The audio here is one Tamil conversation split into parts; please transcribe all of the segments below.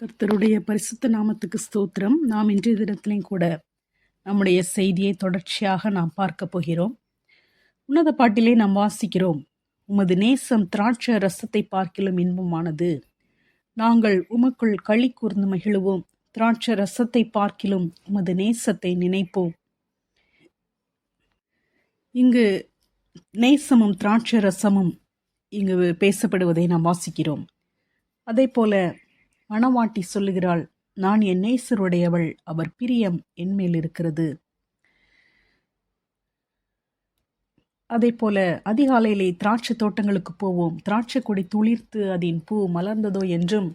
கர்த்தருடைய பரிசுத்த நாமத்துக்கு ஸ்தோத்திரம். நாம் இன்றைய தினத்திலையும் கூட நம்முடைய செய்தியை தொடர்ச்சியாக நாம் பார்க்க போகிறோம். உன்னத பாட்டிலே நாம் வாசிக்கிறோம், உமது நேசம் திராட்சை ரசத்தை பார்க்கிலும் இன்பமானது, நாங்கள் உமக்குள் களி கூர்ந்து மகிழுவோம், திராட்சை ரசத்தை பார்க்கிலும் உமது நேசத்தை நினைப்போம். இங்கு நேசமும் திராட்சை ரசமும் இங்கு பேசப்படுவதை நாம் வாசிக்கிறோம். அதே போல மணவாட்டி சொல்லுகிறாள், நான் என் நேசருடையவள், அவர் பிரியம் என்மேல் இருக்கிறது. அதே போல அதிகாலையிலே திராட்சை தோட்டங்களுக்கு போவோம், திராட்சை கொடி துளிர்த்து அதன் பூ மலர்ந்ததோ என்றும்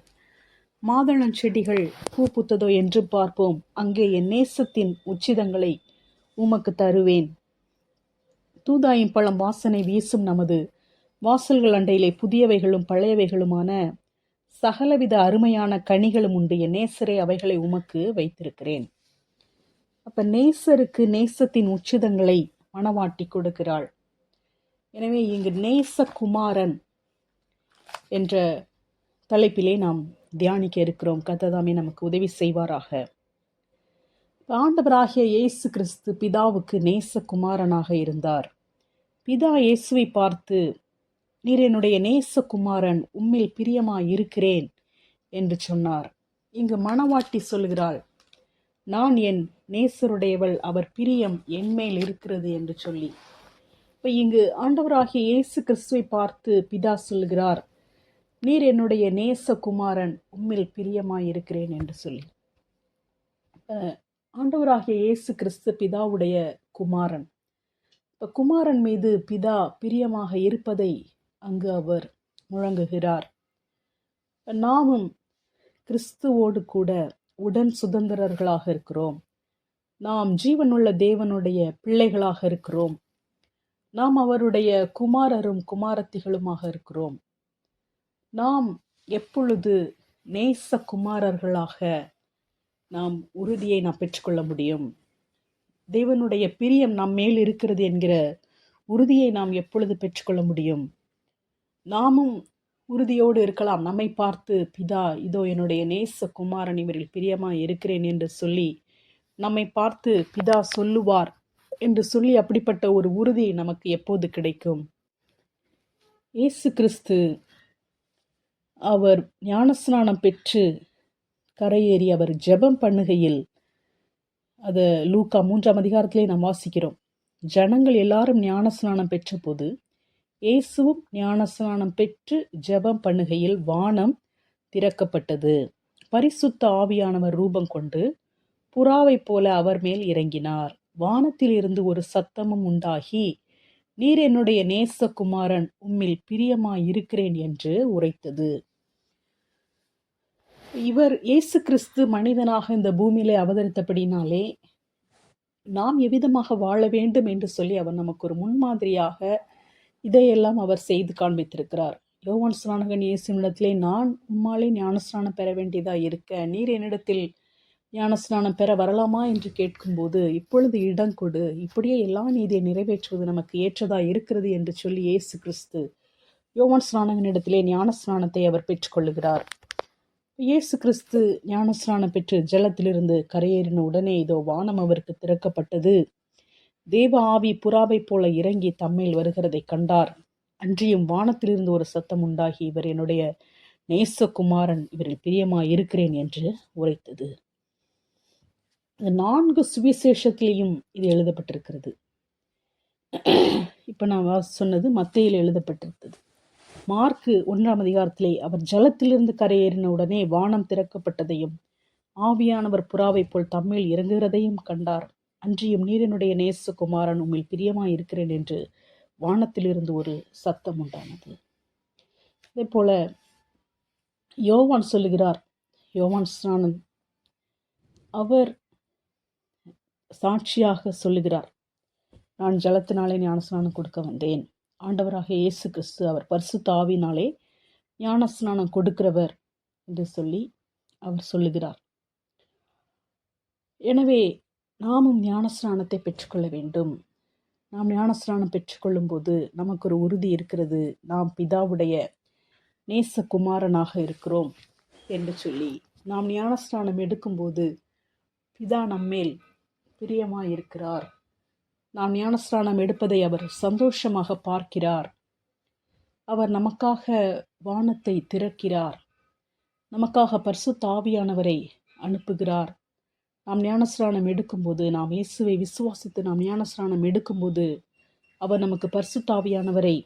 மாதளம் செடிகள் பூ பூத்ததோ என்றும் பார்ப்போம், அங்கே என் நேசத்தின் உச்சிதங்களை உமக்கு தருவேன். தூதாயும் பழம் வாசனை வீசும் நமது வாசல்கள் அண்டையிலே புதியவைகளும் பழையவைகளுமான சகலவித அருமையான கனிகளும் உண்டு, என் நேசரே அவைகளை உமக்கு வைத்திருக்கிறேன். அப்ப நேசருக்கு நேசத்தின் உச்சிதங்களை மணவாட்டி கொடுக்கிறாள். எனவே இங்கு நேசகுமாரன் என்ற தலைப்பிலே நாம் தியானிக்க இருக்கிறோம். கர்த்தர் நமக்கு உதவி செய்வாராக. ஆண்டவராகிய இயேசு கிறிஸ்து பிதாவுக்கு நேசகுமாரனாக இருந்தார். பிதா இயேசுவை பார்த்து, நீர் என்னுடைய நேசகுமாரன், உம்மில் பிரியமாய் இருக்கிறேன் என்று சொன்னார். இங்கு மணவாட்டி சொல்கிறாள், நான் என் நேசருடையவள், அவர் பிரியம் என்மேல் இருக்கிறது என்று சொல்லி. இப்போ இங்கு ஆண்டவராகிய இயேசு கிறிஸ்துவை பார்த்து பிதா சொல்கிறார், நீர் என்னுடைய நேசகுமாரன், உம்மில் பிரியமாய் இருக்கிறேன் என்று சொல்லி. ஆண்டவராகிய இயேசு கிறிஸ்து பிதாவுடைய குமாரன். இப்போ குமாரன் மீது பிதா பிரியமாக இருப்பதை அங்கு அவர் முழங்குகிறார். நாமும் கிறிஸ்துவோடு கூட உடன் சுதந்திரர்களாக இருக்கிறோம். நாம் ஜீவனுள்ள தேவனுடைய பிள்ளைகளாக இருக்கிறோம். நாம் அவருடைய குமாரரும் குமாரத்திகளுமாக இருக்கிறோம். நாம் எப்பொழுது நேச குமாரர்களாக நாம் உறுதியை நாம் பெற்றுக்கொள்ள முடியும்? தேவனுடைய பிரியம் நம் மேல் இருக்கிறது என்கிற உறுதியை நாம் எப்பொழுது பெற்றுக்கொள்ள முடியும்? நாமும் உறுதியோடு இருக்கலாம். நம்மை பார்த்து பிதா, இதோ என்னுடைய நேச குமாரன், இவரில் பிரியமாய் இருக்கிறேன் என்று சொல்லி நம்மை பார்த்து பிதா சொல்லுவார் என்று சொல்லி அப்படிப்பட்ட ஒரு உறுதி நமக்கு எப்போது கிடைக்கும்? இயேசு கிறிஸ்து அவர் ஞானஸ்நானம் பெற்று கரையேறி அவர் ஜெபம் பண்ணுகையில், அது லூக்கா 3ஆம் அதிகாரத்திலே நாம் வாசிக்கிறோம். ஜனங்கள் எல்லாரும் ஞானஸ்நானம் பெற்ற போது இயேசுவும் ஞானஸ்நானம் பெற்று ஜெபம் பண்ணுகையில் வானம் திறக்கப்பட்டது. பரிசுத்த ஆவியானவர் ரூபம் கொண்டு புறாவை போல அவர் மேல் இறங்கினார். வானத்தில் இருந்து ஒரு சத்தமும் உண்டாகி, நீர் என்னுடைய நேசகுமாரன், உம்மில் பிரியமாய் இருக்கிறேன் என்று உரைத்தது. இவர் இயேசு கிறிஸ்து மனிதனாக இந்த பூமியிலே அவதரித்தபடினாலே நாம் எவ்விதமாக வாழ வேண்டும் என்று சொல்லி அவர் நமக்கு ஒரு முன்மாதிரியாக இதையெல்லாம் அவர் செய்து காண்பித்திருக்கிறார். யோவான் ஸ்நானகன் இயேசுவிடத்திலே, நான் உம்மாலே ஞானஸ்நானம் பெற வேண்டியதா இருக்க, நீர் என்னிடத்தில் ஞானஸ்நானம் பெற வரலாமா என்று கேட்கும்போது, இப்பொழுது இடம் கொடு, இப்படியே எல்லா நீதியை நிறைவேற்றுவது நமக்கு ஏற்றதா இருக்கிறது என்று சொல்லி இயேசு கிறிஸ்து யோவான் ஸ்நானகனிடத்திலே ஞானஸ்நானத்தை அவர் பெற்றுக்கொள்ளுகிறார். இயேசு கிறிஸ்து ஞானஸ்நானம் பெற்று ஜலத்திலிருந்து கரையேறின உடனே இதோ வானம் அவருக்கு திறக்கப்பட்டது. தேவ ஆவி புறாவை போல இறங்கி தம்மேல் வருகிறதை கண்டார். அன்றியும் வானத்திலிருந்து ஒரு சத்தம் உண்டாகி, இவர் என்னுடைய நேசகுமாரன், இவரில் பிரியமாய் இருக்கிறேன் என்று உரைத்தது. 4 சுவிசேஷத்திலையும் இது எழுதப்பட்டிருக்கிறது. இப்ப நான் சொன்னது மத்தேயில் எழுதப்பட்டிருந்தது. மார்க்கு 1ஆம் அதிகாரத்திலே அவர் ஜலத்திலிருந்து கரையேறின உடனே வானம் திறக்கப்பட்டதையும் ஆவியானவர் புறாவை போல் தம்மேல் இறங்குகிறதையும் கண்டார். அன்றியும் நீர் என்னுடைய நேசகுமாரன், உம்மில் பிரியமாய் இருக்கிறேன் என்று வானத்திலிருந்து ஒரு சத்தம் உண்டானது. அதே போல யோவான் சொல்லுகிறார், யோவான் ஸ்நானன் அவர் சாட்சியாக சொல்லுகிறார், நான் ஜலத்தினாலே ஞானஸ்நானம் கொடுக்க வந்தேன். ஆண்டவராக இயேசு கிறிஸ்து அவர் பரிசுத்த ஆவியினாலே ஞானஸ்நானம் கொடுக்கிறவர் என்று சொல்லி அவர் சொல்லுகிறார். எனவே நாமும் ஞானஸ்நானத்தை பெற்றுக்கொள்ள வேண்டும். நாம் ஞானஸ்நானம் பெற்றுக்கொள்ளும் போது நமக்கு ஒரு உறுதி இருக்கிறது, நாம் பிதாவுடைய நேசகுமாரனாக இருக்கிறோம் என்று சொல்லி நாம் ஞானஸ்நானம் எடுக்கும்போது பிதா நம்மேல் பிரியமாயிருக்கிறார். நாம் ஞானஸ்நானம் எடுப்பதை அவர் சந்தோஷமாக பார்க்கிறார். அவர் நமக்காக வானத்தை திறக்கிறார். நமக்காக பரிசுத்த ஆவியானவரை அனுப்புகிறார். நாம் ஞானஸ்நானம் எடுக்கும்போது, நாம் இயேசுவை விசுவாசித்து நாம் ஞானஸ்நானம் எடுக்கும்போது அவர் நமக்கு பரிசுத்த ஆவியானவரை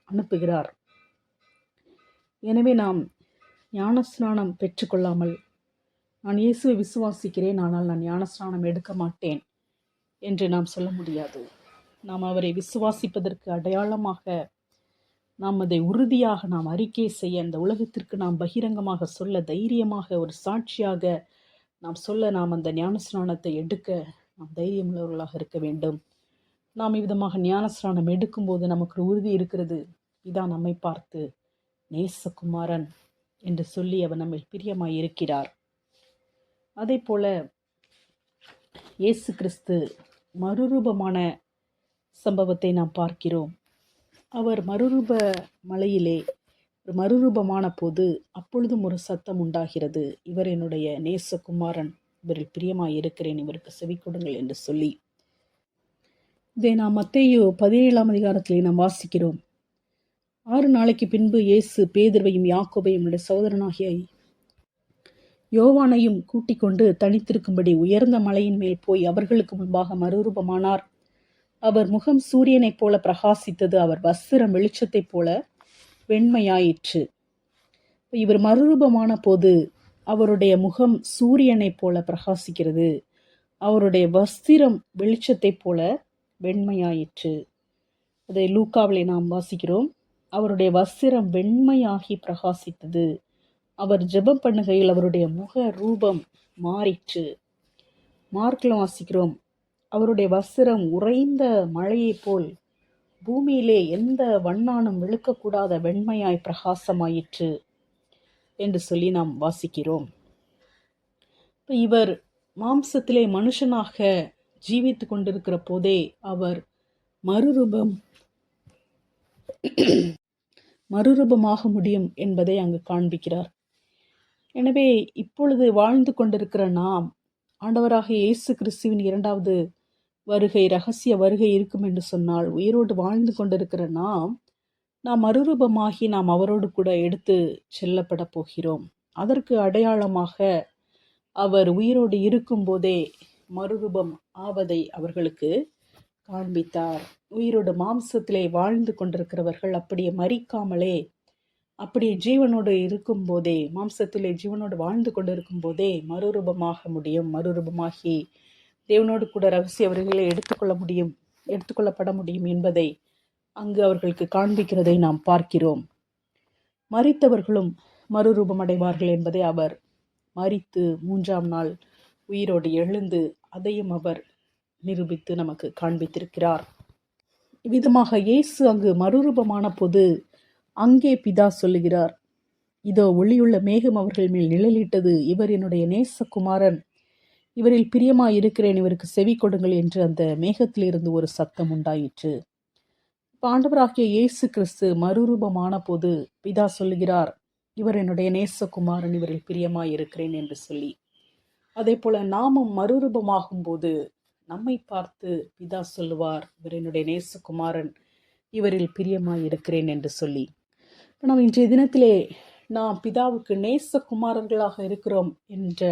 அனுப்புகிறார். எனவே நாம் ஞானஸ்நானம் பெற்றுக்கொள்ளாமல், நான் இயேசுவை விசுவாசிக்கிறேன் ஆனால் நான் ஞானஸ்நானம் எடுக்க மாட்டேன் என்று நாம் சொல்ல முடியாது. நாம் அவரை விசுவாசிப்பதற்கு அடையாளமாக, நாம் அதை உறுதியாக நாம் அறிக்கை செய்ய, அந்த உலகத்திற்கு நாம் பகிரங்கமாக சொல்ல, தைரியமாக ஒரு சாட்சியாக நாம் சொல்ல, நாம் அந்த ஞானஸ்நானத்தை எடுக்க நாம் தைரியமுள்ளவர்களாக இருக்க வேண்டும். நாம் இவ்விதமாக ஞானஸ்நானம் எடுக்கும்போது நமக்கு உறுதி இருக்கிறது, இதான் நம்மை பார்த்து நேசகுமாரன் என்று சொல்லி அவர் நம்மை பிரியமாய் இருக்கிறார். அதே போல இயேசு கிறிஸ்து மறுரூபமான சம்பவத்தை நாம் பார்க்கிறோம். அவர் மறுரூப மலையிலே மறுரூபமான போது அப்பொழுதும் ஒரு சத்தம் உண்டாகிறது, இவர் என்னுடைய நேசகுமாரன், இவரில் பிரியமாய் இருக்கிறேன், இவருக்கு செவி கொடுங்கள் என்று சொல்லி. இதை நாம் மத்தேயு 17ஆம் அதிகாரத்திலே நாம் வாசிக்கிறோம். 6 நாளைக்கு பின்பு இயேசு பேதுருவையும் யாக்கோபையும் சகோதரனாகிய யோவானையும் கூட்டிக் கொண்டு தனித்திருக்கும்படி உயர்ந்த மலையின் மேல் போய் அவர்களுக்கு முன்பாக மறுரூபமானார். அவர் முகம் சூரியனைப் போல பிரகாசித்தது, அவர் வஸ்திரம் வெளிச்சத்தைப் போல வெண்மையாயிற்று. இவர் மறுரூபமான போது அவருடைய முகம் சூரியனைப் போல பிரகாசிக்கிறது, அவருடைய வஸ்திரம் வெளிச்சத்தைப் போல வெண்மையாயிற்று. அதை லூக்காவிலே நாம் வாசிக்கிறோம். அவருடைய வஸ்திரம் வெண்மையாகி பிரகாசித்தது, அவர் ஜெபம் பண்ணுகையில் அவருடைய முக ரூபம் மாறிற்று. மார்க்கில் வாசிக்கிறோம், அவருடைய வஸ்திரம் உறைந்த மழையைப் போல் பூமியிலே எந்த வண்ணானும் விழுக்கக்கூடாத வெண்மையாய் பிரகாசமாயிற்று என்று சொல்லி நாம் வாசிக்கிறோம். இவர் மாம்சத்திலே மனுஷனாக ஜீவித்து கொண்டிருக்கிற போதே அவர் மறுரூபமாக முடியும் என்பதை அங்கு காண்பிக்கிறார். எனவே இப்பொழுது வாழ்ந்து கொண்டிருக்கிற நாம், ஆண்டவராக இயேசு கிறிஸ்துவின் 2வது வருகை, இரகசிய வருகை இருக்கும் என்று சொன்னால், உயிரோடு வாழ்ந்து கொண்டிருக்கிற நாம் மறுரூபமாகி நாம் அவரோடு கூட எடுத்து செல்லப்பட போகிறோம். அதற்கு அடையாளமாக அவர் உயிரோடு இருக்கும் போதே மறுரூபம் ஆவதை அவர்களுக்கு காண்பித்தார். உயிரோடு மாம்சத்திலே வாழ்ந்து கொண்டிருக்கிறவர்கள் அப்படியே மரிக்காமலே, அப்படியே ஜீவனோடு இருக்கும் போதே, மாம்சத்திலே ஜீவனோடு வாழ்ந்து கொண்டிருக்கும் போதே மறுரூபமாக முடியும். மறுரூபமாகி தேவனோடு கூட ரகசிய வருகைகளை எடுத்துக்கொள்ளப்பட முடியும் என்பதை அங்கு அவர்களுக்கு காண்பிக்கிறதை நாம் பார்க்கிறோம். மரித்தவர்களும் மறுரூபம் அடைவார்கள் என்பதை அவர் மரித்து 3ஆம் நாள் உயிரோடு எழுந்து அதையும் அவர் நிரூபித்து நமக்கு காண்பித்திருக்கிறார். இவ்விதமாக இயேசு அங்கு மறுரூபமான போது அங்கே பிதா சொல்லுகிறார், இதோ ஒளியுள்ள மேகம் அவர்கள் மேல் நிழலிட்டது, இவர் என்னுடைய நேசகுமாரன், இவரில் பிரியமாய் இருக்கிறேன், இவருக்கு செவி கொடுங்கள் என்று அந்த மேகத்திலிருந்து ஒரு சத்தம் உண்டாயிற்று. ஆண்டவராகிய இயேசு கிறிஸ்து மறுரூபமான போது பிதா சொல்லுகிறார், இவர் என்னுடைய நேசகுமாரன், இவரில் பிரியமாய் இருக்கிறேன் என்று சொல்லி. அதே போல நாமும் மறுரூபமாகும் போது நம்மை பார்த்து பிதா சொல்லுவார், இவர் என்னுடைய நேசகுமாரன், இவரில் பிரியமாய் இருக்கிறேன் என்று சொல்லி. நாம் இன்றைய தினத்திலே நாம் பிதாவுக்கு நேசகுமாரர்களாக இருக்கிறோம் என்ற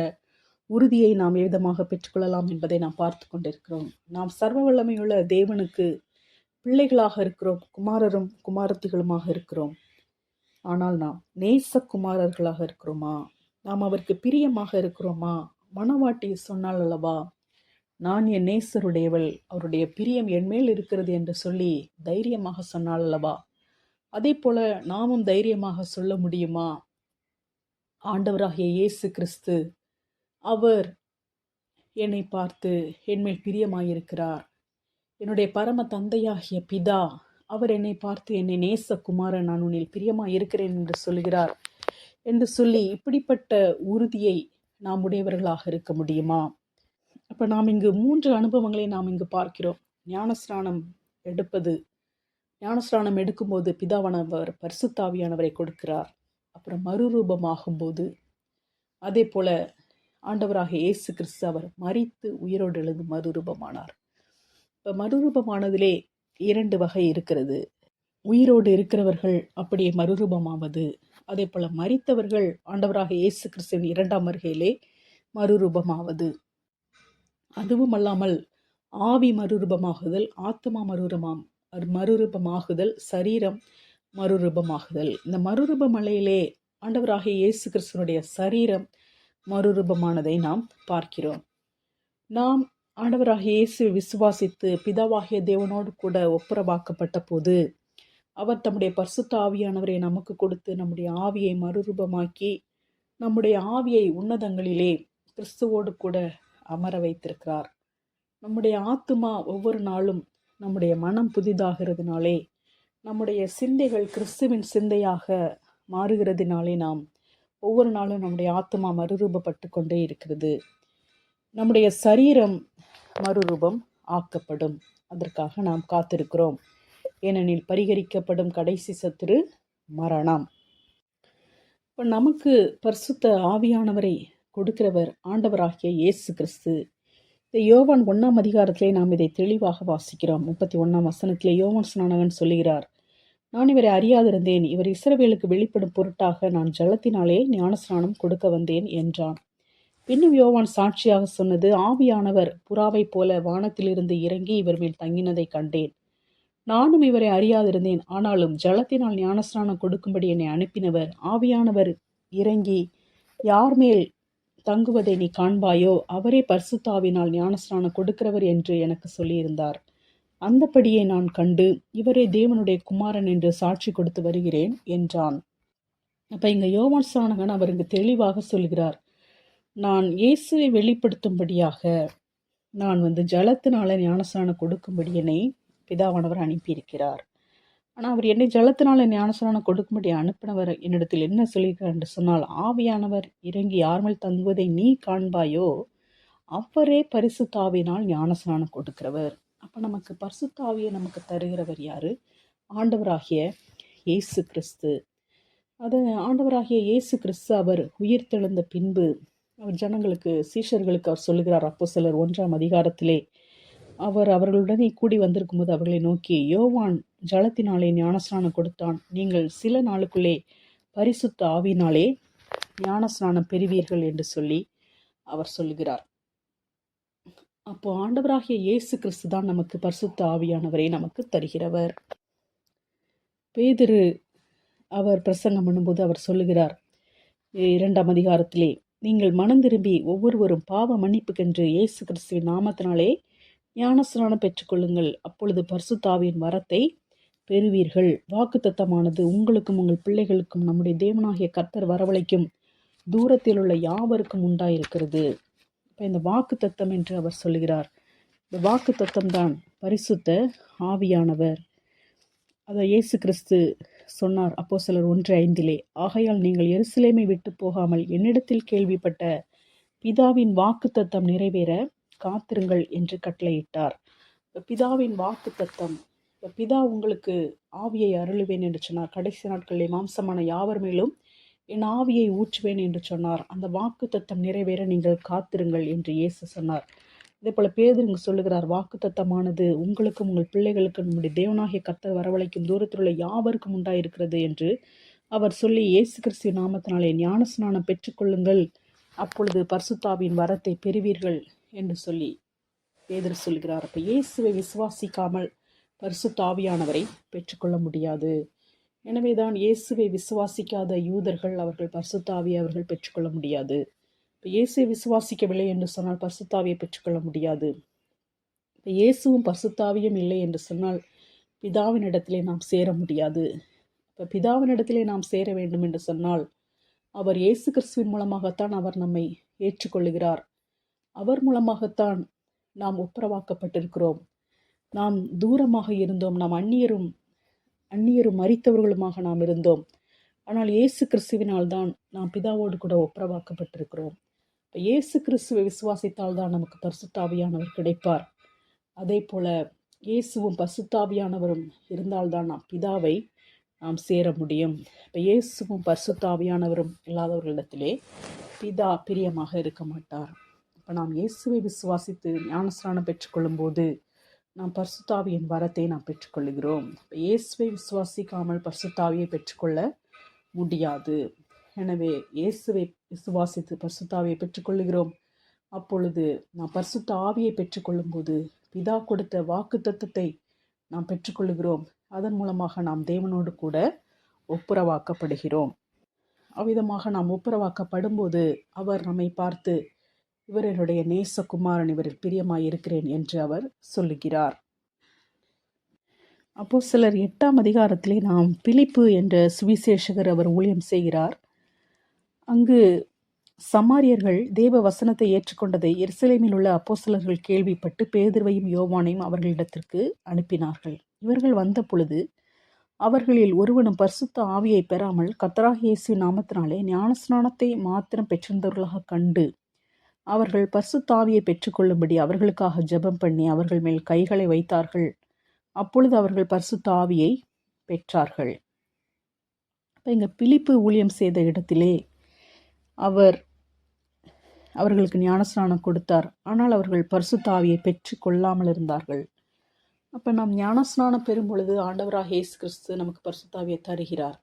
உறுதியை நாம் எவ்விதமாக பெற்றுக்கொள்ளலாம் என்பதை நாம் பார்த்து கொண்டிருக்கிறோம். நாம் சர்வ வல்லமையுள்ள தேவனுக்கு பிள்ளைகளாக இருக்கிறோம், குமாரரும் குமாரத்திகளுமாக இருக்கிறோம். ஆனால் நாம் நேசகுமாரர்களாக இருக்கிறோமா? நாம் அவருக்கு பிரியமாக இருக்கிறோமா? மணவாட்டி சொன்னால் அல்லவா, நான் என் நேசருடையவள், அவருடைய பிரியம் என் மேல் இருக்கிறது என்று சொல்லி தைரியமாக சொன்னால் அல்லவா, அதே போல நாமும் தைரியமாக சொல்ல முடியுமா? ஆண்டவராகிய இயேசு கிறிஸ்து அவர் என்னை பார்த்து என்மேல் பிரியமாயிருக்கிறார், என்னுடைய பரம தந்தையாகிய பிதா அவர் என்னை பார்த்து என்னை நேசகுமாரன், நான் உன்னில் பிரியமாய் இருக்கிறேன் என்று சொல்கிறார் என்று சொல்லி இப்படிப்பட்ட உறுதியை நாம் உடையவர்களாக இருக்க முடியுமா? அப்போ நாம் இங்கு 3 அனுபவங்களை நாம் இங்கு பார்க்கிறோம். ஞானஸ்நானம் எடுக்கும்போது பிதாவானவர் பரிசுத்த ஆவியானவரை கொடுக்கிறார். அப்புறம் மறுரூபமாகும்போது அதே போல ஆண்டவராக இயேசு கிறிஸ்து அவர் மரித்து உயிரோடு எழுந்து மறுரூபமானார். இப்போ மறுரூபமானதிலே 2 வகை இருக்கிறது. உயிரோடு இருக்கிறவர்கள் அப்படியே மறுரூபமாவது, அதே போல மரித்தவர்கள் ஆண்டவராக இயேசு கிறிஸ்துவின் 2ஆம் வருகையிலே மறுரூபமாவது. அதுவும் அல்லாமல் ஆவி மறுரூபமாகுதல், ஆத்மா மறுரூபமாகுதல், சரீரம் மறுரூபமாகுதல். இந்த மறுரூப மலையிலே ஆண்டவராகிய இயேசு கிறிஸ்துவனுடைய சரீரம் மறுரூபமானதை நாம் பார்க்கிறோம். நாம் ஆண்டவராகிய இயேசுவை விசுவாசித்து பிதாவாகிய தேவனோடு கூட ஒப்புரவாக்கப்பட்ட போது அவர் தம்முடைய பரிசுத்த ஆவியானவரை நமக்கு கொடுத்து நம்முடைய ஆவியை மறுரூபமாக்கி நம்முடைய ஆவியை உன்னதங்களிலே கிறிஸ்துவோடு கூட அமர வைத்திருக்கிறார். நம்முடைய ஆத்துமா ஒவ்வொரு நாளும் நம்முடைய மனம் புதிதாகிறதுனாலே, நம்முடைய சிந்தைகள் கிறிஸ்துவின் சிந்தையாக மாறுகிறதுனாலே நாம் ஒவ்வொரு நாளும் நம்முடைய ஆத்துமா மறுரூபப்பட்டு கொண்டே இருக்கிறது. நம்முடைய சரீரம் மறுரூபம் ஆக்கப்படும். அதற்காக நாம் காத்திருக்கிறோம். ஏனெனில் பரிகரிக்கப்படும் கடைசி சத்துரு மரணம். இப்போ நமக்கு பரிசுத்த ஆவியானவரை கொடுக்கிறவர் ஆண்டவராகிய இயேசு கிறிஸ்து. இந்த யோவான் 1ஆம் அதிகாரத்திலே நாம் இதை தெளிவாக வாசிக்கிறோம். 31ஆம் வசனத்திலே யோவான் ஸ்நானகன் சொல்லுகிறார், நான் இவரை அறியாதிருந்தேன், இவர் இஸ்ரவேலுக்கு வெளிப்படும் பொருட்டாக நான் ஜலத்தினாலே ஞானஸ்நானம் கொடுக்க வந்தேன் என்றான். பின்னும் யோவான் சாட்சியாக சொன்னது, ஆவியானவர் புறாவைப் போல வானத்திலிருந்து இறங்கி இவர் மேல் தங்கினதை கண்டேன். நானும் இவரை அறியாதிருந்தேன், ஆனாலும் ஜலத்தினால் ஞானஸ்நானம் கொடுக்கும்படி என்னை அனுப்பினவர் ஆவியானவர் இறங்கி யார் மேல் தங்குவதை நீ காண்பாயோ அவரே பரிசுத்தாவினால் ஞானஸ்நானம் கொடுக்கிறவர் என்று எனக்கு சொல்லியிருந்தார். அந்தபடியே நான் கண்டு இவரே தேவனுடைய குமாரன் என்று சாட்சி கொடுத்து வருகிறேன் என்றான். அப்ப இங்க யோவான் ஸ்நானகன் அவர் இங்கு தெளிவாக சொல்கிறார், நான் இயேசுவை வெளிப்படுத்தும்படியாக நான் ஜலத்தினால ஞானஸ்நானம் கொடுக்கும்படி என்னை பிதாவானவர் அனுப்பியிருக்கிறார். ஆனால் அவர் என்னை ஜலத்தினால ஞானஸ்நானம் கொடுக்கும்படி அனுப்பினவர் என்னிடத்தில் என்ன சொல்லியிருக்கார் என்று சொன்னால், ஆவியானவர் இறங்கி யார் மேல் தங்குவதை நீ காண்பாயோ அவரே பரிசுத்தாவினால் ஞானஸ்நானம் கொடுக்கிறவர். அப்போ நமக்கு பரிசுத்தாவியை நமக்கு தருகிறவர் யாரு? ஆண்டவராகிய இயேசு கிறிஸ்து. அது ஆண்டவராகிய இயேசு கிறிஸ்து அவர் உயிர்த்தெழுந்த பின்பு அவர் ஜனங்களுக்கு சீஷர்களுக்கு அவர் சொல்லுகிறார். அப்போஸ்தலர் 1ஆம் அதிகாரத்திலே அவர் அவர்களுடனே கூடி வந்திருக்கும் போது அவர்களை நோக்கி, யோவான் ஜலத்தினாலே ஞானஸ்நானம் கொடுத்தான், நீங்கள் சில நாளுக்குள்ளே பரிசுத்த ஆவினாலே ஞானஸ்நானம் பெறுவீர்கள் என்று சொல்லி அவர் சொல்லுகிறார். அப்போ ஆண்டவராகிய இயேசு கிறிஸ்து தான் நமக்கு பரிசுத்த ஆவியானவரை நமக்கு தருகிறவர். பேதுரு அவர் பிரசங்கம் பண்ணும்போது அவர் சொல்லுகிறார் 2ஆம் அதிகாரத்திலே, நீங்கள் மனம் திரும்பி ஒவ்வொருவரும் பாவ மன்னிப்புக்கென்று இயேசு கிறிஸ்துவின் நாமத்தினாலே ஞானஸ்நானம் பெற்றுக்கொள்ளுங்கள், அப்பொழுது பரிசுத்தாவியின் வரத்தை பெறுவீர்கள். வாக்குத்தத்தமானது உங்களுக்கும் உங்கள் பிள்ளைகளுக்கும் நம்முடைய தேவனாகிய கர்த்தர் வரவழைக்கும் தூரத்தில் உள்ள யாவருக்கும் உண்டாயிருக்கிறது. இப்போ இந்த வாக்குத்தத்தம் என்று அவர் சொல்லுகிறார். இந்த வாக்குத்தத்தம் தான் பரிசுத்த ஆவியானவர். அதை இயேசு கிறிஸ்து சொன்னார் அப்போஸ்தலர் 1:5, ஆகையால் நீங்கள் எருசலேமை விட்டு போகாமல் என்னிடத்தில் கேள்விப்பட்ட பிதாவின் வாக்குத்தத்தம் நிறைவேற காத்திருங்கள் என்று கட்டளையிட்டார். பிதாவின் வாக்குத்தத்தம், பிதா உங்களுக்கு ஆவியை அருளுவேன் என்று சொன்னார். கடைசி நாட்களிலே மாம்சமான யாவர் மேலும் என் ஆவியை ஊற்றுவேன் என்று சொன்னார். அந்த வாக்குத்தத்தம் நிறைவேற நீங்கள் காத்திருங்கள் என்று இயேசு சொன்னார். இதே போல பேதுரு சொல்லுகிறார், வாக்குத்தத்தமானது உங்களுக்கும் உங்கள் பிள்ளைகளுக்கும் நம்முடைய தேவனாகிய கர்த்தர் வரவழைக்கும் தூரத்தில் உள்ள யாவருக்கும் உண்டாயிருக்கிறது என்று அவர் சொல்லி, இயேசு கிறிஸ்து நாமத்தினாலே ஞானஸ்நானம் பெற்றுக்கொள்ளுங்கள், அப்பொழுது பரிசுத்தாவின் வரத்தை பெறுவீர்கள் என்று சொல்லி பேதுரு சொல்கிறார். அப்போ இயேசுவை விசுவாசிக்காமல் பரிசுத்த ஆவியானவரை பெற்றுக்கொள்ள முடியாது. எனவேதான் இயேசுவை விசுவாசிக்காத யூதர்கள் அவர்கள் பரிசுத்த ஆவியை அவர்கள் பெற்றுக்கொள்ள முடியாது. இப்போ இயேசுவை விசுவாசிக்கவில்லை என்று சொன்னால் பரிசுத்த ஆவியை பெற்றுக்கொள்ள முடியாது. இப்போ இயேசுவும் பரிசுத்த ஆவியும் இல்லை என்று சொன்னால் பிதாவின் இடத்திலே நாம் சேர முடியாது. இப்போ பிதாவின் இடத்திலே நாம் சேர வேண்டும் என்று சொன்னால் அவர் இயேசு கிறிஸ்துவின் மூலமாகத்தான் அவர் நம்மை ஏற்றுக்கொள்ளுகிறார். அவர் மூலமாகத்தான் நாம் ஒப்புரவாக்கப்பட்டிருக்கிறோம். நாம் தூரமாக இருந்தோம், நாம் அந்நியரும் மரித்தவர்களுமாக நாம் இருந்தோம். ஆனால் இயேசு கிறிஸ்துவினால் தான் நாம் பிதாவோடு கூட ஒப்புரவாக்கப்பட்டிருக்கிறோம். இப்போ இயேசு கிறிஸ்துவை விசுவாசித்தால் தான் நமக்கு பரிசுத்த ஆவியானவர் கிடைப்பார். அதே போல இயேசுவும் பரிசுத்த ஆவியானவரும் இருந்தால்தான் நாம் பிதாவை நாம் சேர முடியும். இப்போ இயேசுவும் பரிசுத்த ஆவியானவரும் இல்லாதவர்களிடத்திலே பிதா பிரியமாக இருக்க மாட்டார். இப்போ நாம் இயேசுவை விசுவாசித்து ஞானஸ்நானம் பெற்றுக்கொள்ளும்போது நாம் பரிசுத்தாவியின் வரத்தை நாம் பெற்றுக்கொள்கிறோம். இப்போ இயேசுவை விசுவாசிக்காமல் பரிசுத்தாவியை பெற்றுக்கொள்ள முடியாது. எனவே இயேசுவை விசுவாசித்து பரிசுத்தாவியை பெற்றுக்கொள்கிறோம். அப்பொழுது நாம் பரிசுத்த ஆவியை பெற்றுக்கொள்ளும்போது பிதா கொடுத்த வாக்கு தத்தத்தை நாம் பெற்றுக்கொள்கிறோம். அதன் மூலமாக நாம் தேவனோடு கூட ஒப்புரவாக்கப்படுகிறோம். அவ்விதமாக நாம் ஒப்புரவாக்கப்படும்போது அவர் நம்மை பார்த்து, இவர் என்னுடைய நேசகுமாரன், இவரில் பிரியமாய் இருக்கிறேன் என்று அவர் சொல்லுகிறார். அப்போஸ்தலர் 8ஆம் அதிகாரத்திலே நாம் பிலிப்பு என்ற சுவிசேஷகர் அவர் ஊழியம் செய்கிறார். அங்கு சமாரியர்கள் தேவ வசனத்தை ஏற்றுக்கொண்டதை எருசலேமில் உள்ள அப்போஸ்தலர்கள் கேள்விப்பட்டு பேதுருவையும் யோவானையும் அவர்களிடத்திற்கு அனுப்பினார்கள். இவர்கள் வந்த பொழுது அவர்களில் ஒருவனும் பரிசுத்த ஆவியை பெறாமல் கர்த்தராகிய இயேசுவின் நாமத்தினாலே ஞானஸ்நானத்தை மாத்திரம் பெற்றிருந்தவர்களாக கண்டு அவர்கள் பரிசுத்த ஆவியை பெற்றுக்கொள்ளும்படி அவர்களுக்காக ஜெபம் பண்ணி அவர்கள் மேல் கைகளை வைத்தார்கள். அப்பொழுது அவர்கள் பரிசுத்த ஆவியை பெற்றார்கள். இப்போ இங்கே பிலிப்பு ஊழியம் செய்த இடத்திலே அவர்களுக்கு ஞானஸ்நானம் கொடுத்தார். ஆனால் அவர்கள் பரிசுத்த ஆவியை பெற்று கொள்ளாமல் இருந்தார்கள். அப்போ நாம் ஞானஸ்நானம் பெறும் பொழுது ஆண்டவராக இயேசு கிறிஸ்து நமக்கு பரிசுத்த ஆவியை தருகிறார்.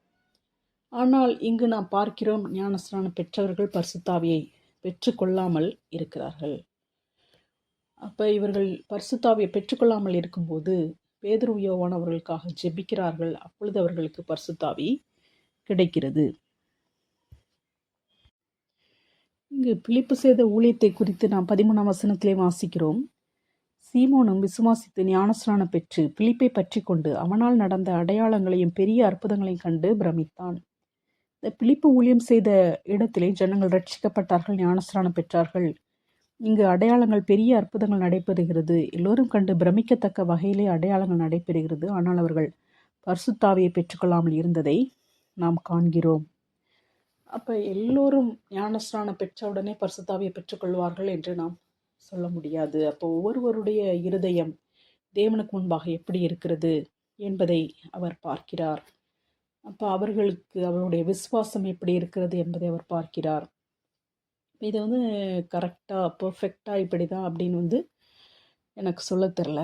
ஆனால் இங்கு நாம் பார்க்கிறோம், ஞானஸ்நானம் பெற்றவர்கள் பரிசுத்த ஆவியை பெற்றுக்கொள்ளாமல் இருக்கிறார்கள். அப்போ இவர்கள் பரிசுத்த ஆவியை பெற்றுக்கொள்ளாமல் இருக்கும்போது பேதுரு யோவான் அவர்களுக்காக ஜெபிக்கிறார்கள். அப்பொழுது அவர்களுக்கு பரிசுத்த ஆவி கிடைக்கிறது. இங்கு பிலிப்பு செய்த ஊழியத்தை குறித்து நாம் 13ஆம் வசனத்திலே வாசிக்கிறோம். சீமோனும் விசுவாசித்து ஞானஸ்நானம் பெற்று பிலிப்பை பற்றி கொண்டு அவனால் நடந்த அடையாளங்களையும் பெரிய அற்புதங்களையும் கண்டு பிரமித்தான். இந்த பிலிப்பு ஊழியம் செய்த இடத்திலே ஜனங்கள் ரட்சிக்கப்பட்டார்கள், ஞானஸ்நானம் பெற்றார்கள். இங்கு அடையாளங்கள் பெரிய அற்புதங்கள் நடைபெறுகிறது. எல்லோரும் கண்டு பிரமிக்கத்தக்க வகையிலே அடையாளங்கள் நடைபெறுகிறது. ஆனால் அவர்கள் பரிசுத்த ஆவியை பெற்றுக்கொள்ளாமல் இருந்ததை நாம் காண்கிறோம். அப்போ எல்லோரும் ஞானஸ்நானம் பெற்றவுடனே பரிசுத்த ஆவியை பெற்றுக்கொள்வார்கள் என்று நாம் சொல்ல முடியாது. அப்போ ஒவ்வொருவருடைய இருதயம் தேவனுக்கு முன்பாக எப்படி இருக்கிறது என்பதை அவர் பார்க்கிறார். அப்போ அவருடைய விசுவாசம் எப்படி இருக்கிறது என்பதை அவர் பார்க்கிறார். இதை கரெக்டாக பர்ஃபெக்டாக இப்படி தான் அப்படின்னு எனக்கு சொல்ல தெரில.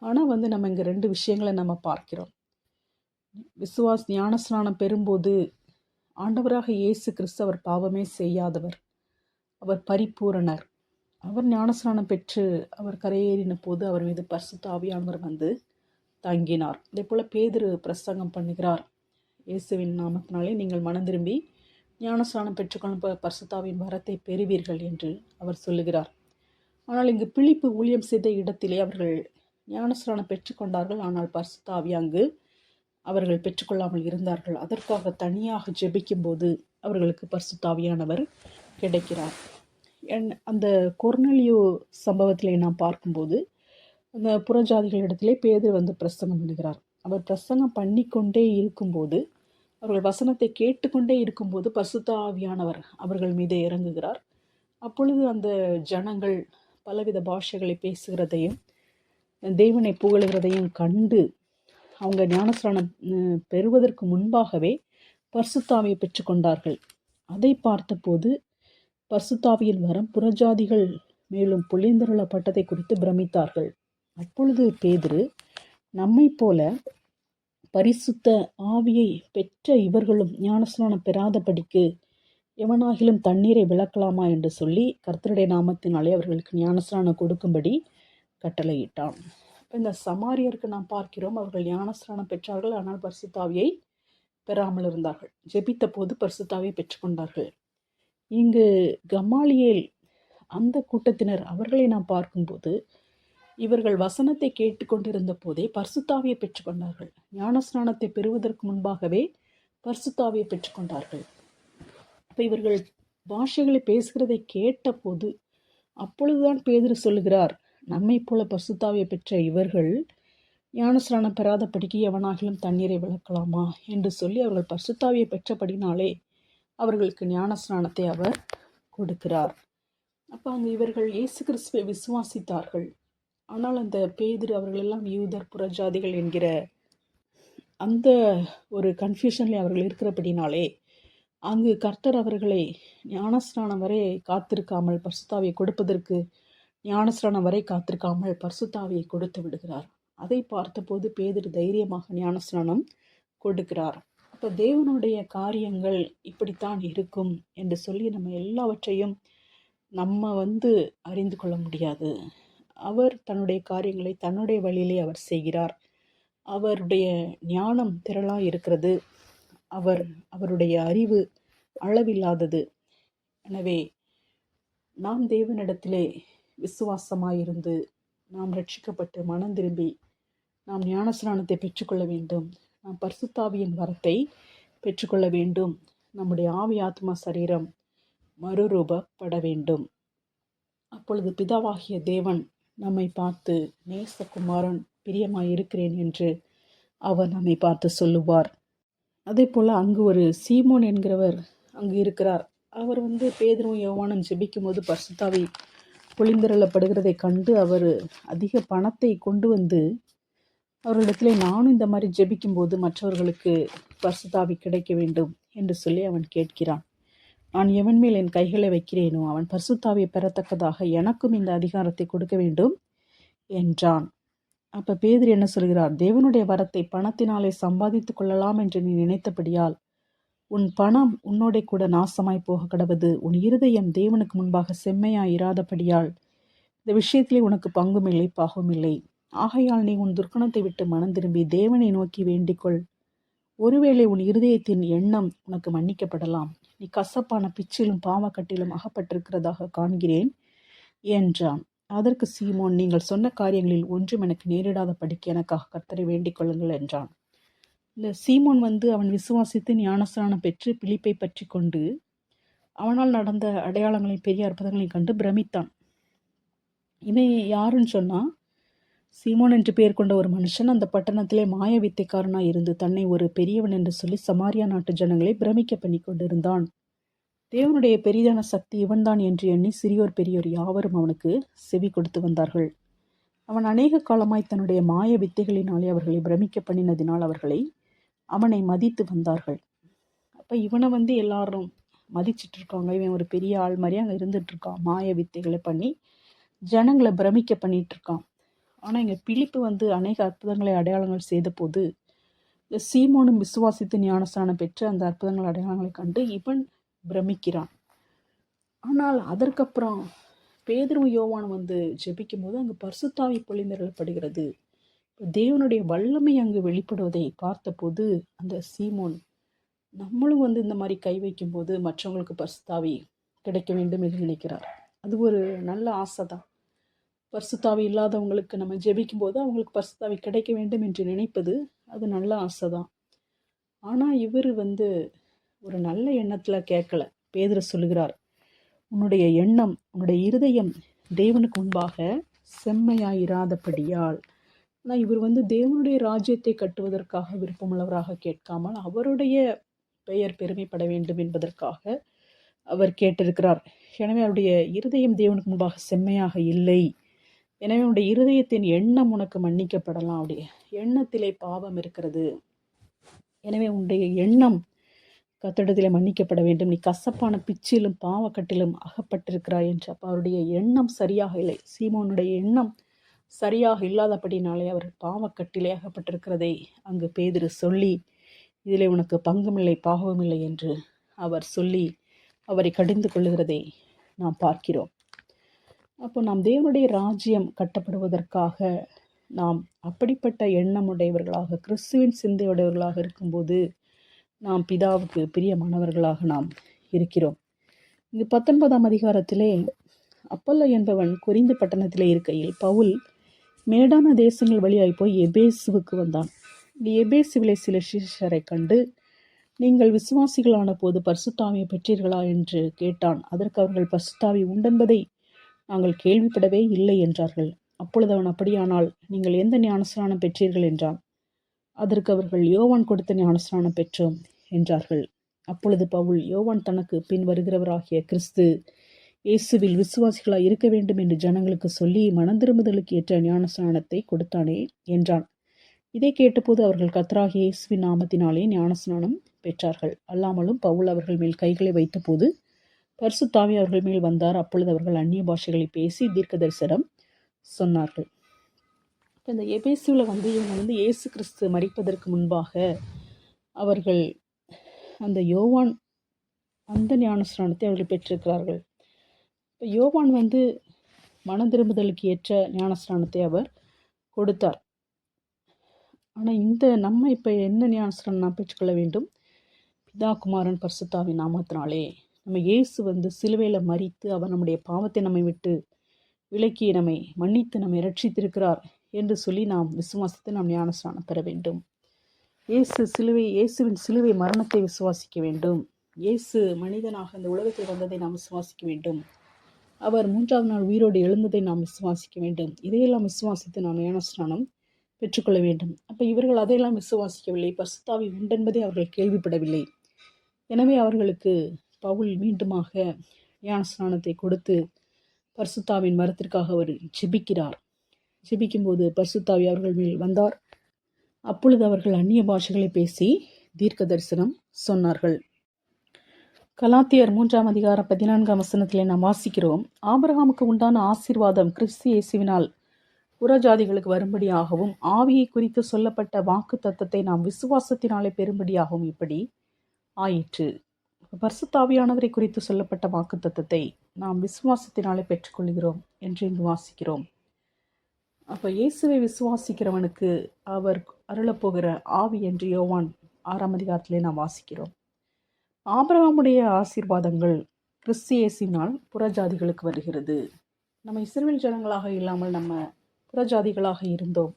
ஆனால் நம்ம இங்கே 2 விஷயங்களை நம்ம பார்க்கிறோம். ஞானஸ்நானம் பெறும்போது ஆண்டவராக இயேசு கிறிஸ்து அவர் பாவமே செய்யாதவர், அவர் பரிபூரணர். அவர் ஞானஸ்நானம் பெற்று அவர் கரையேறின போது அவர் மீது பரிசுத்த ஆவியானவர் தங்கினார். இதே போல் பேதுரு பிரசங்கம் பண்ணுகிறார். இயேசுவின் நாமத்தினாலே நீங்கள் மனம் திரும்பி ஞானஸ்நானம் பெற்றுக்கொள்ளும் பரிசுத்த ஆவியின் வரத்தை பெறுவீர்கள் என்று அவர் சொல்லுகிறார். ஆனால் இங்கு பிலிப்பு ஊழியம் செய்த இடத்திலே அவர்கள் ஞானஸ்நானம் பெற்றுக்கொண்டார்கள். ஆனால் பரிசுத்த ஆவி அங்கு அவர்கள் பெற்றுக்கொள்ளாமல் இருந்தார்கள். அதற்காக தனியாக ஜெபிக்கும் போது அவர்களுக்கு பரிசுத்த ஆவியானவர் கிடைக்கிறார். அந்த கொர்நேலியு சம்பவத்திலே நாம் பார்க்கும்போது அந்த புறஜாதிகளிடத்திலே பேதுரு பிரசங்கம் பண்ணுகிறார். அவர் பிரசங்கம் பண்ணி கொண்டே இருக்கும்போது, அவர்கள் வசனத்தை கேட்டுக்கொண்டே இருக்கும்போது பரிசுத்த ஆவியானவர் அவர்கள் மீது இறங்குகிறார். அப்பொழுது அந்த ஜனங்கள் பலவித பாஷைகளை பேசுகிறதையும் தேவனை புகழுகிறதையும் கண்டு அவங்க ஞானஸ்நானம் பெறுவதற்கு முன்பாகவே பரிசுத்த ஆவியை பெற்றுக்கொண்டார்கள். அதை பார்த்தபோது பரிசுத்த ஆவியின் வரம் புறஜாதிகள் மேலும் பொழிந்தருளப்பட்டதை குறித்து பிரமித்தார்கள். அப்பொழுது பேதுரு, நம்மை போல பரிசுத்த ஆவியை பெற்ற இவர்களும் ஞானஸ்நானம் பெறாதபடிக்கு எவனாகிலும் தண்ணீரை விளக்கலாமா என்று சொல்லி கர்த்தருடைய நாமத்தினாலே அவர்களுக்கு ஞானஸ்நானம் கொடுக்கும்படி கட்டளையிட்டான். இந்த சமாரியருக்கு நாம் பார்க்கிறோம், அவர்கள் ஞானஸ்நானம் பெற்றார்கள். ஆனால் பரிசுத்த ஆவியை பெறாமல் இருந்தார்கள். ஜெபித்த போது பரிசுத்த ஆவியை பெற்றுக்கொண்டார்கள். இங்கு கமாலியேல் அந்த கூட்டத்தினர் அவர்களை நாம் பார்க்கும்போது இவர்கள் வசனத்தை கேட்டுக்கொண்டிருந்த போதே பரிசுத்த ஆவியை பெற்றுக்கொண்டார்கள். ஞானஸ்நானத்தை பெறுவதற்கு முன்பாகவே பரிசுத்த ஆவியை பெற்றுக்கொண்டார்கள். அப்போ இவர்கள் பாஷைகளை பேசுகிறதை கேட்டபோது அப்பொழுதுதான் பேதுரு சொல்லுகிறார், நம்மை போல பரிசுத்த ஆவியை பெற்ற இவர்கள் ஞானஸ்நானம் பெறாதபடிக்கு எவனாகிலும் தண்ணீரை விளக்கலாமா என்று சொல்லி அவர்கள் பரிசுத்த ஆவியை பெற்றபடினாலே அவர்களுக்கு ஞானஸ்நானத்தை அவர் கொடுக்கிறார். அப்போ அங்கே இவர்கள் இயேசு கிறிஸ்துவை விசுவாசித்தார்கள். ஆனால் அந்த பேதுரு அவர்களெல்லாம் யூதர் புறஜாதிகள் என்கிற அந்த ஒரு கன்ஃபியூஷனில் அவர்கள் இருக்கிறபடினாலே அங்கு கர்த்தர் அவர்களை ஞானஸ்நானம் வரை காத்திருக்காமல் பரிசுத்தாவியை கொடுப்பதற்கு ஞானஸ்நானம் வரை காத்திருக்காமல் பரிசுத்தாவியை கொடுத்து விடுகிறார். அதை பார்த்தபோது பேதுரு தைரியமாக ஞானஸ்நானம் கொடுக்கிறார். அப்போ தேவனுடைய காரியங்கள் இப்படித்தான் இருக்கும் என்று சொல்லி நம்ம எல்லாவற்றையும் நம்ம அறிந்து கொள்ள முடியாது. அவர் தன்னுடைய காரியங்களை தன்னுடைய வழியிலே அவர் செய்கிறார். அவருடைய ஞானம் திரளாக இருக்கிறது. அவருடைய அறிவு அளவில்லாதது. எனவே நாம் தேவனிடத்திலே விசுவாசமாயிருந்து நாம் ரட்சிக்கப்பட்டு மனம் திரும்பி நாம் ஞானஸ்நானத்தை பெற்றுக்கொள்ள வேண்டும். நாம் பரிசுத்தாவியின் வரத்தை பெற்றுக்கொள்ள வேண்டும். நம்முடைய ஆவி ஆத்மா சரீரம் மறுரூபப்பட வேண்டும். அப்பொழுது பிதாவாகிய தேவன் நம்மை பார்த்து நேசகுமாரன் பிரியமாயிருக்கிறேன் என்று அவர் நம்மை பார்த்து சொல்லுவார். அதே போல் அங்கு ஒரு சீமோன் என்கிறவர் அங்கு இருக்கிறார். அவர் பேதுருவும் யோவானும் ஜெபிக்கும் போது பரிசுத்தாவி பொழிந்தருளப்படுகிறதை கண்டு அவர் அதிக பணத்தை கொண்டு அவர்களிடத்திலே நானும் இந்த மாதிரி ஜெபிக்கும்போது மற்றவர்களுக்கு பரிசுத்தாவி கிடைக்க வேண்டும் என்று சொல்லி அவன் கேட்கிறான். நான் எவன் மேல் என் கைகளை வைக்கிறேனோ அவன் பரிசுத்தாவியை பெறத்தக்கதாக எனக்கும் இந்த அதிகாரத்தை கொடுக்க வேண்டும் என்றான். அப்போ பேதுரு என்ன சொல்கிறார்? தேவனுடைய வரத்தை பணத்தினாலே சம்பாதித்து கொள்ளலாம் என்று நீ நினைத்தபடியால் உன் பணம் உன்னோட கூட நாசமாய் போக கடவது. உன் இருதயம் தேவனுக்கு முன்பாக செம்மையாய் இராதபடியால் இந்த விஷயத்திலே உனக்கு பங்கும் இல்லை பாகவும் இல்லை. ஆகையால் நீ உன் துர்க்கணத்தை விட்டு மனம் திரும்பி தேவனை நோக்கி வேண்டிக்கொள். ஒருவேளை உன் இருதயத்தின் எண்ணம் உனக்கு மன்னிக்கப்படலாம். நீ கசப்பான பிச்சிலும் பாவக்கட்டிலும் அகப்பட்டிருக்கிறதாக காண்கிறேன் என்றான். அதற்கு சீமோன், நீங்கள் சொன்ன காரியங்களில் ஒன்றும் எனக்கு நேரிடாத படிக்க எனக்காக கர்த்தரை வேண்டிக் கொள்ளுங்கள் என்றான். இந்த சீமோன் அவன் விசுவாசித்து ஞானஸ்நானம் பெற்று பிலிப்பை பற்றி கொண்டு அவனால் நடந்த அடையாளங்களையும் பெரிய அற்புதங்களையும் கண்டு பிரமித்தான். இவன் யாருன்னு சொன்னால், சீமோன் என்று பெயர் கொண்ட ஒரு மனுஷன் அந்த பட்டணத்திலே மாய வித்தைக்காரனாய் இருந்து தன்னை ஒரு பெரியவன் என்று சொல்லி சமாரியா நாட்டு ஜனங்களை பிரமிக்க பண்ணி கொண்டிருந்தான். தேவனுடைய பெரிதான சக்தி இவன்தான் என்று எண்ணி சிறியோர் பெரியோர் யாவரும் அவனுக்கு செவி கொடுத்து வந்தார்கள். அவன் அநேக காலமாய் தன்னுடைய மாய வித்தைகளினாலே அவர்களை பிரமிக்க பண்ணினதினால் அவனை மதித்து வந்தார்கள். அப்போ இவனை எல்லாரும் மதிச்சிட்டு இருக்காங்க. இவன் ஒரு பெரிய ஆள் மாதிரி அங்கே இருந்துட்டு இருக்கான். மாய வித்தைகளை பண்ணி ஜனங்களை பிரமிக்க பண்ணிட்டு இருக்கான். ஆனால் இங்கே பிலிப்பு அநேக அற்புதங்களை அடையாளங்கள் செய்த போது இந்த சீமோனும் விசுவாசித்து ஞானஸ்நானம் பெற்று அந்த அற்புதங்கள் அடையாளங்களை கண்டு இவன் பிரமிக்கிறான். ஆனால் அதற்கப்புறம் பேதுருவும் யோவானும் ஜெபிக்கும் போது அங்கு பரிசுத்தாவி பொழிந்தருளப்படுகிறது. தேவனுடைய வல்லமை அங்கு வெளிப்படுவதை பார்த்தபோது அந்த சீமோன், நம்மளும் இந்த மாதிரி கை வைக்கும்போது மற்றவங்களுக்கு பரிசுத்தாவி கிடைக்க வேண்டும் என்று நினைக்கிறார். அது ஒரு நல்ல ஆசை தான். பரிசுத்தாவி இல்லாதவங்களுக்கு நம்ம ஜெபிக்கும் போது அவங்களுக்கு பரிசுத்தாவி கிடைக்க வேண்டும் என்று நினைப்பது அது நல்ல ஆசை தான். ஆனால் இவர் ஒரு நல்ல எண்ணத்தில் கேட்கல. பேதுரு சொல்லுகிறார், உன்னுடைய எண்ணம் உன்னுடைய இருதயம் தேவனுக்கு முன்பாக செம்மையாயிராதபடியால். ஆனால் இவர் தேவனுடைய ராஜ்யத்தை கட்டுவதற்காக விருப்பமுள்ளவராக கேட்காமல் அவருடைய பெயர் பெருமைப்பட வேண்டும் என்பதற்காக அவர் கேட்டிருக்கிறார். எனவே அவருடைய இருதயம் தேவனுக்கு முன்பாக செம்மையாக இல்லை. எனவே உன்னுடைய இருதயத்தின் எண்ணம் உனக்கு மன்னிக்கப்படலாம். அவருடைய எண்ணத்திலே பாவம் இருக்கிறது. எனவே உன்னுடைய எண்ணம் கர்த்தரிடத்திலே மன்னிக்கப்பட வேண்டும். நீ கசப்பான பிச்சிலும் பாவக்கட்டிலும் அகப்பட்டிருக்கிறாய் என்று. அப்போ அவருடைய எண்ணம் சரியாக இல்லை. சீமோனுடைய எண்ணம் சரியாக இல்லாதபடினாலே அவர் பாவக்கட்டிலே அகப்பட்டிருக்கிறதை அங்கு பேதுரு சொல்லி, இதிலே உனக்கு பங்குமில்லை பாவமில்லை என்று அவர் சொல்லி அவரை கடிந்து கொள்ளுகிறதை நாம் பார்க்கிறோம். அப்போ நாம் தேவனுடைய ராஜ்யம் கட்டப்படுவதற்காக நாம் அப்படிப்பட்ட எண்ணமுடையவர்களாக கிறிஸ்துவின் சிந்தையுடையவர்களாக இருக்கும்போது நாம் பிதாவுக்கு பிரியமானவர்களாக நாம் இருக்கிறோம். இங்கு 19ஆம் அதிகாரத்திலே அப்பல்லோ என்பவன் கொரிந்து பட்டணத்திலே இருக்கையில் பவுல் மேடான தேசங்கள் வழியாய் போய் எபேசுவுக்கு வந்தான். எபேசுவிலே சில சீஷரை கண்டு, நீங்கள் விசுவாசிகளான போது பரிசுத்தாவியை பெற்றீர்களா என்று கேட்டான். அதற்கு அவர்கள் பரிசுத்தாவி உண்டென்பதை நாங்கள் கேள்விப்படவே இல்லை என்றார்கள். அப்பொழுது அவன், அப்படியானால் நீங்கள் எந்த ஞானஸ்நானம் பெற்றீர்கள் என்றான். அதற்கு அவர்கள், யோவான் கொடுத்த ஞானஸ்நானம் பெற்றோம் என்றார்கள். அப்பொழுது பவுல், யோவான் தனக்கு பின் வருகிறவராகிய கிறிஸ்து இயேசுவில் விசுவாசிகளாய் இருக்க வேண்டும் என்று ஜனங்களுக்கு சொல்லி மனந்திரும்புதலுக்கு ஏற்ற ஞானஸ்நானத்தை கொடுத்தானே என்றான். இதை கேட்டபோது அவர்கள் கர்த்தராகிய இயேசுவின் நாமத்தினாலே ஞானஸ்நானம் பெற்றார்கள். அல்லாமலும் பவுல் அவர்கள் மேல் கைகளை வைத்தபோது பரிசுத்த ஆவி அவர்கள் மேல் வந்தார். அப்பொழுது அவர்கள் அந்நிய பாஷைகளை பேசி தீர்க்க தரிசனம் சொன்னார்கள். இப்போ இந்த எபேசுவில் இவங்க இயேசு கிறிஸ்து மரிப்பதற்கு முன்பாக அவர்கள் அந்த யோவான் அந்த ஞானஸ்நானத்தை அவர்கள் பெற்றிருக்கிறார்கள். இப்போ யோவான் மனம் திரும்புதலுக்கு ஏற்ற ஞானஸ்நானத்தை அவர் கொடுத்தார். ஆனால் நம்ம இப்போ என்ன ஞானஸ்நானம் நாம் பெற்றுக்கொள்ள வேண்டும்? பிதா குமாரன் பரிசுத்தாவின் நாமத்தினாலே நம்ம இயேசு சிலுவையில் மரித்து அவர் நம்முடைய பாவத்தை நம்மை விட்டு விலக்கி நம்மை மன்னித்து நம்மை ரட்சித்திருக்கிறார் என்று சொல்லி நாம் விசுவாசித்து நாம் ஞானஸ்நானம் பெற வேண்டும். இயேசுவின் சிலுவை மரணத்தை விசுவாசிக்க வேண்டும். இயேசு மனிதனாக இந்த உலகத்தில் வந்ததை நாம் விசுவாசிக்க வேண்டும். அவர் 3ஆவது நாள் உயிரோடு எழுந்ததை நாம் விசுவாசிக்க வேண்டும். இதையெல்லாம் விசுவாசித்து நாம் ஞானஸ்நானம் பெற்றுக்கொள்ள வேண்டும். அப்போ இவர்கள் அதையெல்லாம் விசுவாசிக்கவில்லை. பரிசுத்த ஆவி உண்டென்பதை அவர்கள் கேள்விப்படவில்லை. எனவே அவர்களுக்கு பவுல் மீண்டுமாக ஞானஸ்நானத்தை கொடுத்து பரிசுத்த ஆவியின் வரத்திற்காக அவர் ஜெபிக்கிறார். ஜெபிக்கும்போது பரிசுத்த ஆவி அவர்கள் மேல் வந்தார். அப்பொழுது அவர்கள் அந்நிய பாஷைகளை பேசி தீர்க்க தரிசனம் சொன்னார்கள். கலாத்தியர் 3ஆம் அதிகாரம் 14ஆம் வசனத்திலே நாம் வாசிக்கிறோம், ஆபிரகாமுக்கு உண்டான ஆசீர்வாதம் கிறிஸ்து இயேசுவினால் புறஜாதிகளுக்கு வரும்படியாகவும் ஆவியை குறித்து சொல்லப்பட்ட வாக்கு தத்தத்தை நாம் விசுவாசத்தினாலே பெறும்படியாகவும் இப்படி ஆயிற்று. பரிசுத்த ஆவியானவரை குறித்து சொல்லப்பட்ட வாக்கு தத்தத்தை நாம் விசுவாசத்தினாலே பெற்றுக்கொள்கிறோம் என்று இங்கு வாசிக்கிறோம். அப்போ இயேசுவை விசுவாசிக்கிறவனுக்கு அவர் அருளப்போகிற ஆவி என்று யோவான் 6ஆம் அதிகாரத்திலே நாம் வாசிக்கிறோம். ஆபிரகாமுடைய ஆசீர்வாதங்கள் கிறிஸ்து இயேசுவினால் புறஜாதிகளுக்கு வருகிறது. நம்ம இஸ்ரவேல் ஜனங்களாக இல்லாமல் நம்ம புறஜாதிகளாக இருந்தோம்.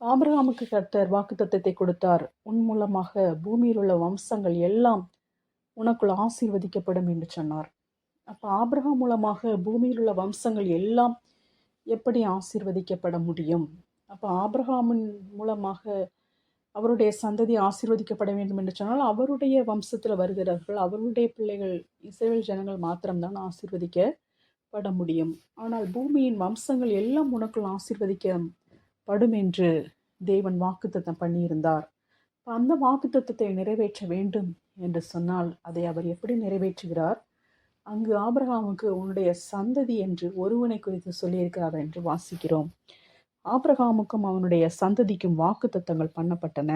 ஆபிரகாமுக்கு கர்த்தர் வாக்குத்தத்தத்தை கொடுத்தார். உன் மூலமாக பூமியில் உள்ள வம்சங்கள் எல்லாம் உனக்குள் ஆசீர்வதிக்கப்படும் என்று சொன்னார். அப்போ ஆபிரகாம் மூலமாக பூமியில் உள்ள வம்சங்கள் எல்லாம் எப்படி ஆசீர்வதிக்கப்பட முடியும்? அப்போ ஆபிரகாமின் மூலமாக அவருடைய சந்ததி ஆசீர்வதிக்கப்பட வேண்டும் என்று சொன்னால் அவருடைய வம்சத்தில் வருகிறார்கள், அவருடைய பிள்ளைகள் இஸ்ரவேல் ஜனங்கள் மாத்திரம்தான் ஆசீர்வதிக்கப்பட முடியும். ஆனால் பூமியின் வம்சங்கள் எல்லாம் உனக்குள் ஆசீர்வதிக்கப்படும் என்று தேவன் வாக்குத்தத்தம் பண்ணியிருந்தார். அந்த வாக்குத்தத்தத்தை நிறைவேற்ற வேண்டும் என்று சொன்னால் அதை அவர் எப்படி நிறைவேற்றுகிறார்? அங்கு ஆபிரகாமுக்கு உன்னுடைய சந்ததி என்று ஒருவனை குறித்து சொல்லியிருக்கிறார் என்று வாசிக்கிறோம். ஆபிரகாமுக்கும் அவனுடைய சந்ததிக்கும் வாக்குத்தத்தங்கள் பண்ணப்பட்டன.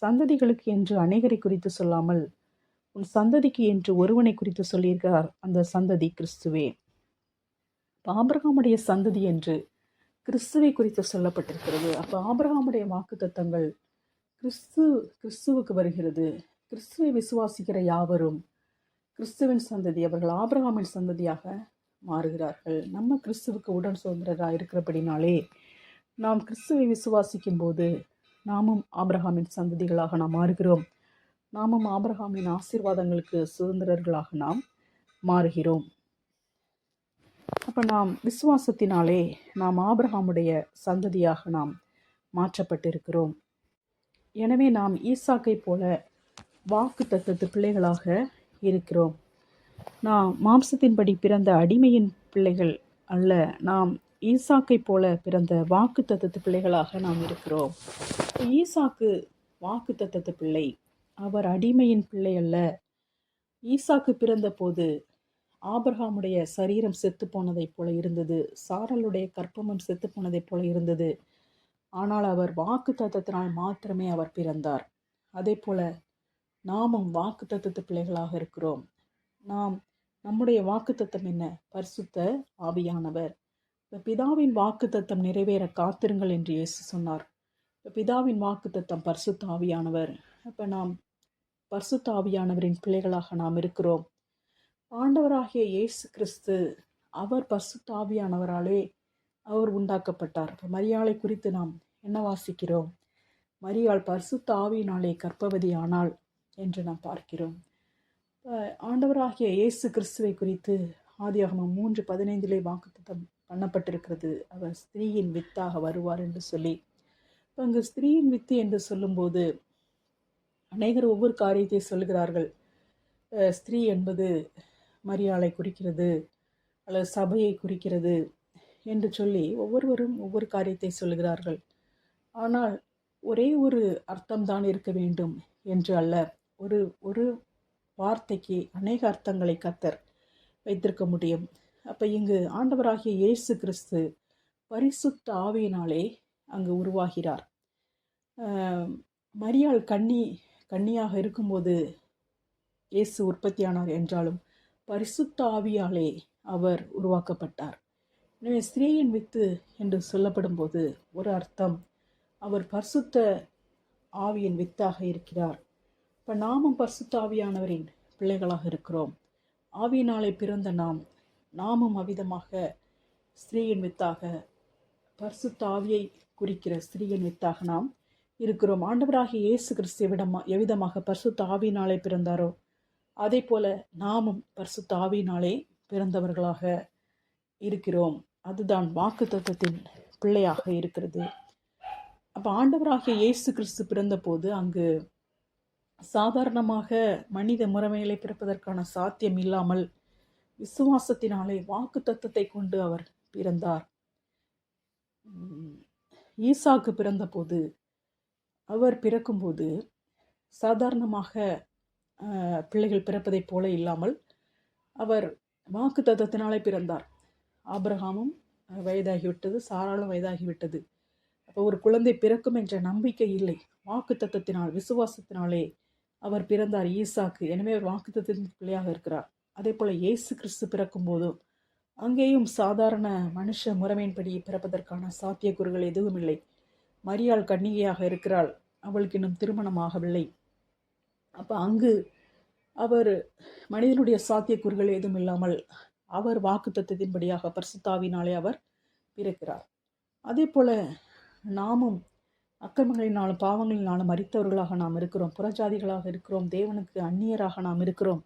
சந்ததிகளுக்கு என்று அநேகரை குறித்து சொல்லாமல் உன் சந்ததிக்கு என்று ஒருவனை குறித்து சொல்லியிருக்கிறார். அந்த சந்ததி கிறிஸ்துவே. ஆபிரகாமுடைய சந்ததி என்று கிறிஸ்துவை குறித்து சொல்லப்பட்டிருக்கிறது. அப்போ ஆபிரகாமுடைய வாக்குத்தத்தங்கள் கிறிஸ்துவுக்கு வருகிறது. கிறிஸ்துவை விசுவாசிக்கிற யாவரும் கிறிஸ்துவின் சந்ததி, அவர்கள் ஆபிரகாமின் சந்ததியாக மாறுகிறார்கள். நம்ம கிறிஸ்துவுக்கு உடன் சுதந்திரராக இருக்கிறபடினாலே நாம் கிறிஸ்துவை விசுவாசிக்கும் போது நாமும் ஆபிரகாமின் சந்ததிகளாக நாம் மாறுகிறோம். நாமும் ஆபிரகாமின் ஆசீர்வாதங்களுக்கு சுதந்திரர்களாக நாம் மாறுகிறோம். அப்போ நாம் விசுவாசத்தினாலே நாம் ஆபிரகாமுடைய சந்ததியாக நாம் மாற்றப்பட்டிருக்கிறோம். எனவே நாம் ஈசாக்கை போல வாக்கு தத்தத்து பிள்ளைகளாக இருக்கிறோம். நாம் மாம்சத்தின்படி பிறந்த அடிமையின் பிள்ளைகள் அல்ல, நாம் ஈசாக்கை போல பிறந்த வாக்கு தத்தத்து பிள்ளைகளாக நாம் இருக்கிறோம். ஈசாக்கு வாக்கு தத்தத்து பிள்ளை, அவர் அடிமையின் பிள்ளை அல்ல. ஈசாக்கு பிறந்த போது ஆபிரகாமுடைய சரீரம் செத்து போனதைப் போல இருந்தது, சாரலுடைய கற்பமும் செத்து போனதைப் போல இருந்தது. ஆனால் அவர் வாக்கு தத்தத்தினால் மாத்திரமே அவர் பிறந்தார். அதே போல நாமும் வாக்கு தத்தத்து பிள்ளைகளாக இருக்கிறோம். நம்முடைய வாக்கு தத்தம் என்ன? பரிசுத்த ஆவியானவர். பிதாவின் வாக்கு தத்தம் நிறைவேற காத்திருங்கள் என்று இயேசு சொன்னார். பிதாவின் வாக்கு தத்தம் பரிசுத்த ஆவியானவர். அப்போ நாம் பரிசுத்த ஆவியானவரின் பிள்ளைகளாக நாம் இருக்கிறோம். ஆண்டவராகிய இயேசு கிறிஸ்து அவர் பரிசுத்த ஆவியானவராலே அவர் உண்டாக்கப்பட்டார். இப்போ மரியாளை குறித்து நாம் என்ன வாசிக்கிறோம்? மரியாள் பரிசுத்த ஆவியினாலே கர்ப்பவதி ஆனாள் என்று நாம் பார்க்கிறோம். ஆண்டவராகிய இயேசு கிறிஸ்துவை குறித்து ஆதியாகமம் 3:15 வாக்குத்தத்தம் பண்ணப்பட்டிருக்கிறது. அவர் ஸ்திரீயின் வித்தாக வருவார் என்று சொல்லி. அங்கு ஸ்திரீயின் வித்து என்று சொல்லும்போது அநேகர் ஒவ்வொரு காரியத்தை சொல்கிறார்கள். ஸ்திரீ என்பது மரியாளை குறிக்கிறது அல்லது சபையை குறிக்கிறது என்று சொல்லி ஒவ்வொருவரும் ஒவ்வொரு காரியத்தை சொல்கிறார்கள். ஆனால் ஒரே ஒரு அர்த்தம் தான் இருக்க வேண்டும் என்று அல்ல. ஒரு ஒரு வார்த்தைக்கு அநேக அர்த்தங்களை கர்த்தர் வைத்திருக்க முடியும். அப்போ இங்கு ஆண்டவராகிய இயேசு கிறிஸ்து பரிசுத்த ஆவியினாலே அங்கு உருவாகிறார். மரியாள் கன்னியாக இருக்கும்போது இயேசு உற்பத்தியானார் என்றாலும் பரிசுத்த ஆவியாலே அவர் உருவாக்கப்பட்டார். எனவே ஸ்திரீயின் வித்து என்று சொல்லப்படும் போது ஒரு அர்த்தம், அவர் பரிசுத்த ஆவியின் வித்தாக இருக்கிறார். இப்போ நாமும் பரிசுத்த ஆவியானவரின் பிள்ளைகளாக இருக்கிறோம். ஆவியினாலே பிறந்த நாமும் அவ்விதமாக ஸ்திரீயின் வித்தாக, பரிசுத்த ஆவியை குறிக்கிற ஸ்திரீயின் வித்தாக நாம் இருக்கிறோம். ஆண்டவராகிய இயேசு கிறிஸ்து எவ்விதமாக பரிசுத்த ஆவியினாலே பிறந்தாரோ அதே போல நாமும் பரிசுத்த ஆவியினாலே பிறந்தவர்களாக இருக்கிறோம். அதுதான் வாக்குத்தத்தத்தின் பிள்ளையாக இருக்கிறது. அப்போ ஆண்டவராகிய இயேசு கிறிஸ்து பிறந்த போது அங்கு சாதாரணமாக மனித முறைமைகளை பிறப்பதற்கான சாத்தியம் இல்லாமல் விசுவாசத்தினாலே வாக்குத்தத்தத்தை கொண்டு அவர் பிறந்தார். ஈசாக்கு பிறந்த போது, அவர் பிறக்கும்போது சாதாரணமாக பிள்ளைகள் பிறப்பதைப் போல இல்லாமல் அவர் வாக்குத்தத்தத்தினாலே பிறந்தார். ஆபிரகாமும் வயதாகிவிட்டது, சாராளும் வயதாகிவிட்டது. அப்போ ஒரு குழந்தை பிறக்கும் என்ற நம்பிக்கை இல்லை. வாக்குத்தத்தத்தினால், விசுவாசத்தினாலே அவர் பிறந்தார் ஈசாக்கு. எனவே அவர் வாக்குத்தத்தத்தின் பிள்ளையாக இருக்கிறார். அதே போல இயேசு கிறிஸ்து பிறக்கும் போதும் அங்கேயும் சாதாரண மனுஷ முறைமையின்படி பிறப்பதற்கான சாத்தியக்கூறுகள் எதுவும் இல்லை. மரியாள் கன்னிகையாக இருக்கிறாள், அவளுக்கு இன்னும் திருமணமாகவில்லை. அப்போ அங்கு அவர் மனிதனுடைய சாத்தியக்கூறுகள் எதுவும் இல்லாமல் அவர் வாக்குத்தத்தத்தின்படியாக பரிசுத்தாவினாலே அவர் பிறக்கிறார். அதே போல நாமும் அக்கிரமங்களினாலும் பாவங்களினாலும் மரித்தவர்களாக நாம் இருக்கிறோம், புறஜாதிகளாக இருக்கிறோம், தேவனுக்கு அந்நியராக நாம் இருக்கிறோம்.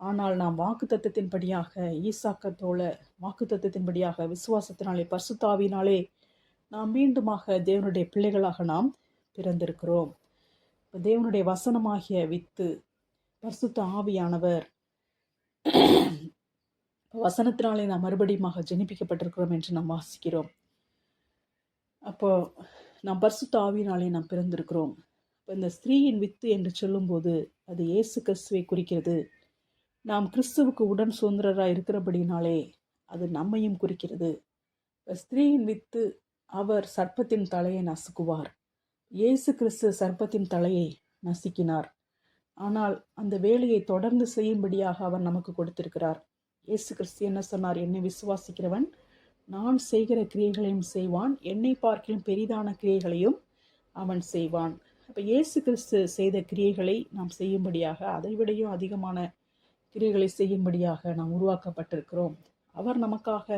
ஆனால் நாம் வாக்குத்தத்தத்தின்படியாக, ஈசாக்கத்தோல வாக்குத்தத்தத்தின்படியாக விசுவாசத்தினாலே பரிசுத்தாவினாலே நாம் மீண்டுமாக தேவனுடைய பிள்ளைகளாக நாம் பிறந்திருக்கிறோம். இப்போ தேவனுடைய வசனமாகிய வித்து பரிசுத்த ஆவியானவர், வசனத்தினாலே நாம் மறுபடியுமாக ஜெனிப்பிக்கப்பட்டிருக்கிறோம் என்று நாம் வாசிக்கிறோம். அப்போ நாம் பரிசுத்த ஆவியினாலே நாம் பிறந்திருக்கிறோம். இப்போ இந்த ஸ்திரீயின் வித்து என்று சொல்லும்போது அது இயேசு கிறிஸ்துவை குறிக்கிறது. நாம் கிறிஸ்துவுக்கு உடன் சுதந்திரராக இருக்கிறபடினாலே அது நம்மையும் குறிக்கிறது. ஸ்திரீயின் வித்து, அவர் சர்ப்பத்தின் தலையை நசுக்குவார். இயேசு கிறிஸ்து சர்ப்பத்தின் தலையை நசுக்கினார். ஆனால் அந்த வேலையை தொடர்ந்து செய்யும்படியாக அவர் நமக்கு கொடுத்திருக்கிறார். இயேசு கிறிஸ்து என்ன சொன்னார்? என்னை விசுவாசிக்கிறவன் நான் செய்கிற கிரியைகளையும் செய்வான், என்னை பார்க்கிலும் பெரிதான கிரியைகளையும் அவன் செய்வான். அப்போ இயேசு கிறிஸ்து செய்த கிரியைகளை நாம் செய்யும்படியாக, அதைவிடையும் அதிகமான கிரியைகளை செய்யும்படியாக நாம் உருவாக்கப்பட்டிருக்கிறோம். அவர் நமக்காக,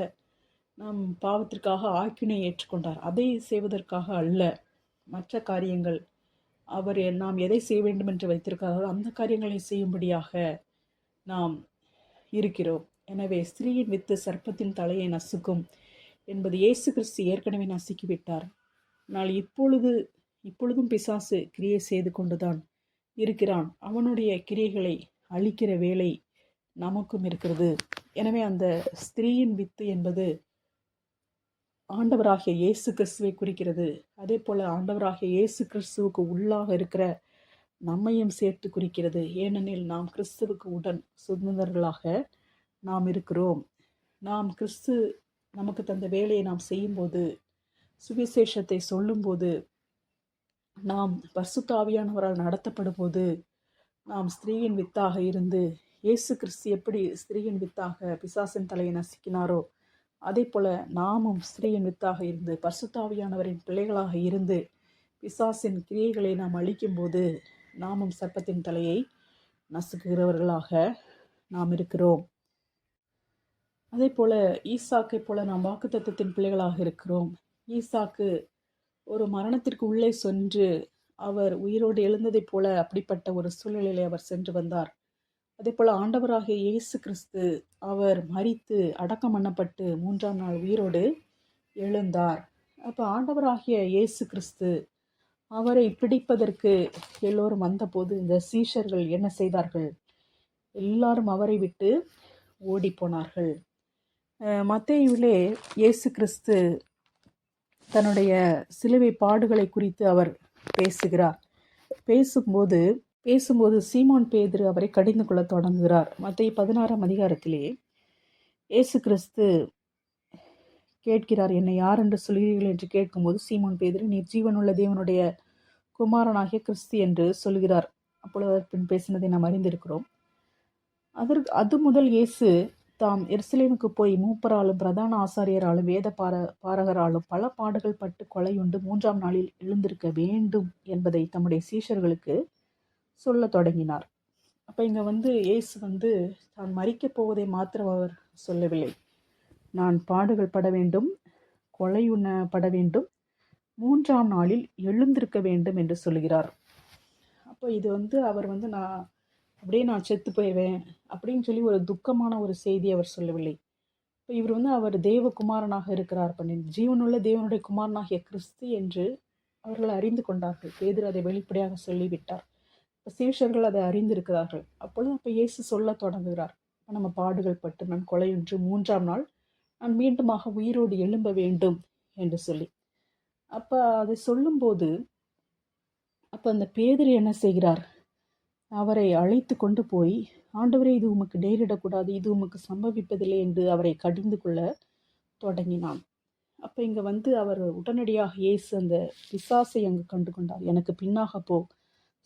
நம் பாவத்திற்காக ஆக்கினை ஏற்றுக்கொண்டார். அதை செய்வதற்காக அல்ல, மற்ற காரியங்கள் அவர் நாம் எதை செய்ய வேண்டும் என்று வைத்திருக்கிறாரோ அந்த காரியங்களை செய்யும்படியாக நாம் இருக்கிறோம். எனவே ஸ்திரீயின் வித்து சர்ப்பத்தின் தலையை நசுக்கும் என்பது இயேசு கிறிஸ்து ஏற்கனவே நசுக்கிவிட்டார். ஆனால் இப்பொழுதும் பிசாசு கிரியை செய்து கொண்டுதான் இருக்கிறான். அவனுடைய கிரியைகளை அழிக்கிற வேலை நமக்கும் இருக்கிறது. எனவே அந்த ஸ்திரீயின் வித்து என்பது ஆண்டவராகிய இயேசு கிறிஸ்துவை குறிக்கிறது. அதே போல ஆண்டவராகிய இயேசு கிறிஸ்துவுக்கு உள்ளாக இருக்கிற நம்மையும் சேர்த்து குறிக்கிறது. ஏனெனில் நாம் கிறிஸ்துவுக்கு உடன் சுதந்திரர்களாக நாம் இருக்கிறோம். நாம் கிறிஸ்து நமக்கு தந்த வேலையை நாம் செய்யும்போது, சுவிசேஷத்தை சொல்லும்போது, நாம் பரிசுத்த ஆவியானவரால் நடத்தப்படும் போது, நாம் ஸ்திரீயின் வித்தாக இருந்து, இயேசு கிறிஸ்து எப்படி ஸ்திரீயின் வித்தாக பிசாசின் தலையை நசுக்கினாரோ அதே போல நாமும் ஸ்திரீயின் வித்தாக இருந்து பரிசுத்த ஆவியானவரின் பிள்ளைகளாக இருந்து பிசாசின் கிரியைகளை நாம் அழிக்கும்போது நாமும் சர்ப்பத்தின் தலையை நசுக்குகிறவர்களாக நாம் இருக்கிறோம். அதே போல ஈசாக்கை போல நாம் வாக்குத்தத்தத்தின் பிள்ளைகளாக இருக்கிறோம். ஈசாக்கு ஒரு மரணத்திற்கு உள்ளே சென்று அவர் உயிரோடு எழுந்ததைப் போல அப்படிப்பட்ட ஒரு சூழ்நிலையிலே அவர் சென்று வந்தார். அதே போல் ஆண்டவராகிய இயேசு கிறிஸ்து அவர் மரித்து அடக்கம் பண்ணப்பட்டு 3ஆம் நாள் உயிரோடு எழுந்தார். அப்போ ஆண்டவராகிய இயேசு கிறிஸ்து அவரை பிடிப்பதற்கு எல்லோரும் வந்தபோது இந்த சீஷர்கள் என்ன செய்தார்கள்? எல்லாரும் அவரை விட்டு ஓடி போனார்கள். மத்தேயுவிலே இயேசு கிறிஸ்து தன்னுடைய சிலுவை பாடுகளை குறித்து அவர் பேசுகிறார். பேசும்போது சீமோன் பேதுரு அவரை கடிந்து கொள்ள தொடங்குகிறார். மத்தேயு 16ஆம் அதிகாரத்திலே இயேசு கிறிஸ்து கேட்கிறார், என்னை யார் என்று சொல்கிறீர்கள் என்று கேட்கும்போது சீமோன் பேதுரு, நீர் ஜீவனுள்ள தேவனுடைய குமாரனாகிய கிறிஸ்து என்று சொல்கிறார். அப்பொழுது அவர் பின் பேசினதை நாம் அறிந்திருக்கிறோம். அது முதல் இயேசு தாம் எருசலேமுக்கு போய் மூப்பராலும் பிரதான ஆசாரியராலும் வேத பாரகராலும் பல பாடுகள் பட்டு கொலையுண்டு 3ஆம் நாளில் எழுந்திருக்க வேண்டும் என்பதை தம்முடைய சீஷர்களுக்கு சொல்ல தொடங்கினார். அப்போ இங்கே இயேசு தான் மரிக்கப் போவதை மாத்திரம் அவர் சொல்லவில்லை. நான் பாடுகள் பட வேண்டும், கொலையுண்ணப்பட வேண்டும், 3ஆம் நாளில் எழுந்திருக்க வேண்டும் என்று சொல்கிறார். அப்போ இது அவர் நான் செத்து போயிடுவேன் அப்படின்னு சொல்லி ஒரு துக்கமான ஒரு செய்தி அவர் சொல்லவில்லை. இப்போ இவர் அவர் தேவகுமாரனாக இருக்கிறார், ஜீவனுள்ள தேவனுடைய குமாரனாகிய கிறிஸ்து என்று அவர்கள் அறிந்து கொண்டார்கள். பேதுரு அதை வெளிப்படையாக சொல்லிவிட்டார். இப்போ சீஷர்கள் அதை அறிந்திருக்கிறார்கள். அப்போ இயேசு சொல்ல தொடங்குகிறார், நம்ம பாடுகள் பட்டு நான் கொலையுன்று 3ஆம் நாள் நான் மீண்டுமாக உயிரோடு எழும்ப வேண்டும் என்று சொல்லி. அப்போ அதை சொல்லும்போது அப்போ அந்த பேதுரு என்ன செய்கிறார், அவரை அழைத்து கொண்டு போய், ஆண்டவரே இது உமக்கு நேரிடக்கூடாது, இது உமக்கு சம்பவிப்பதில்லை என்று அவரை கடிந்து கொள்ள தொடங்கினான். அப்போ இங்கே அவர் உடனடியாக இயேசு அந்த பிசாசை அங்கு கண்டு கொண்டார். எனக்கு பின்னாக போ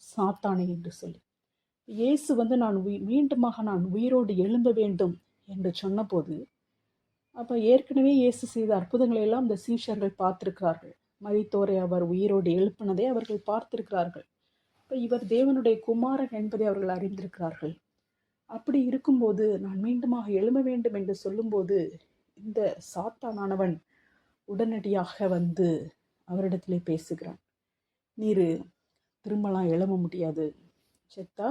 சாத்தானே என்று சொல்லி. இயேசு நான் மீண்டுமாக நான் உயிரோடு எழும்ப வேண்டும் என்று சொன்னபோது, அப்போ ஏற்கனவே இயேசு செய்த அற்புதங்களை எல்லாம் இந்த சீஷர்கள் பார்த்திருக்கிறார்கள். மரித்தோரை அவர் உயிரோடு எழுப்பினதை அவர்கள் பார்த்திருக்கிறார்கள். இப்போ இவர் தேவனுடைய குமாரன் என்பதை அவர்கள் அறிந்திருக்கிறார்கள். அப்படி இருக்கும்போது நான் மீண்டுமாக எழும்ப வேண்டும் என்று சொல்லும்போது இந்த சாத்தானானவன் உடனடியாக அவரிடத்திலே பேசுகிறான். நீர் திரும்பலாம் எழும்ப முடியாது, செத்தா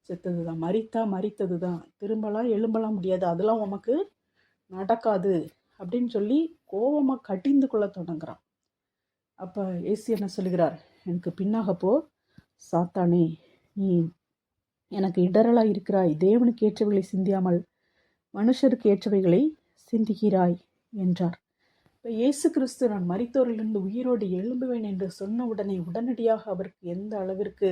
செத்தது தான், மரித்தா மரித்தது தான், திரும்பலாம் எழும்பலாம் முடியாது, அதெல்லாம் உமக்கு நடக்காது அப்படின்னு சொல்லி கோபமாக கடிந்து கொள்ள தொடங்குறான். அப்போ இயேசு என்ன சொல்லுகிறார், எனக்கு பின்னாக போ சாத்தானே, நீ எனக்கு இடரலாக இருக்கிறாய், தேவனுக்கு ஏற்றவைகளை சிந்தியாமல் மனுஷருக்கு ஏற்றவைகளை சிந்திக்கிறாய் என்றார். இப்போ இயேசு கிறிஸ்து நான் மரித்தோரிலிருந்து உயிரோடு எழும்புவேன் என்று சொன்ன உடனடியாக அவருக்கு எந்த அளவிற்கு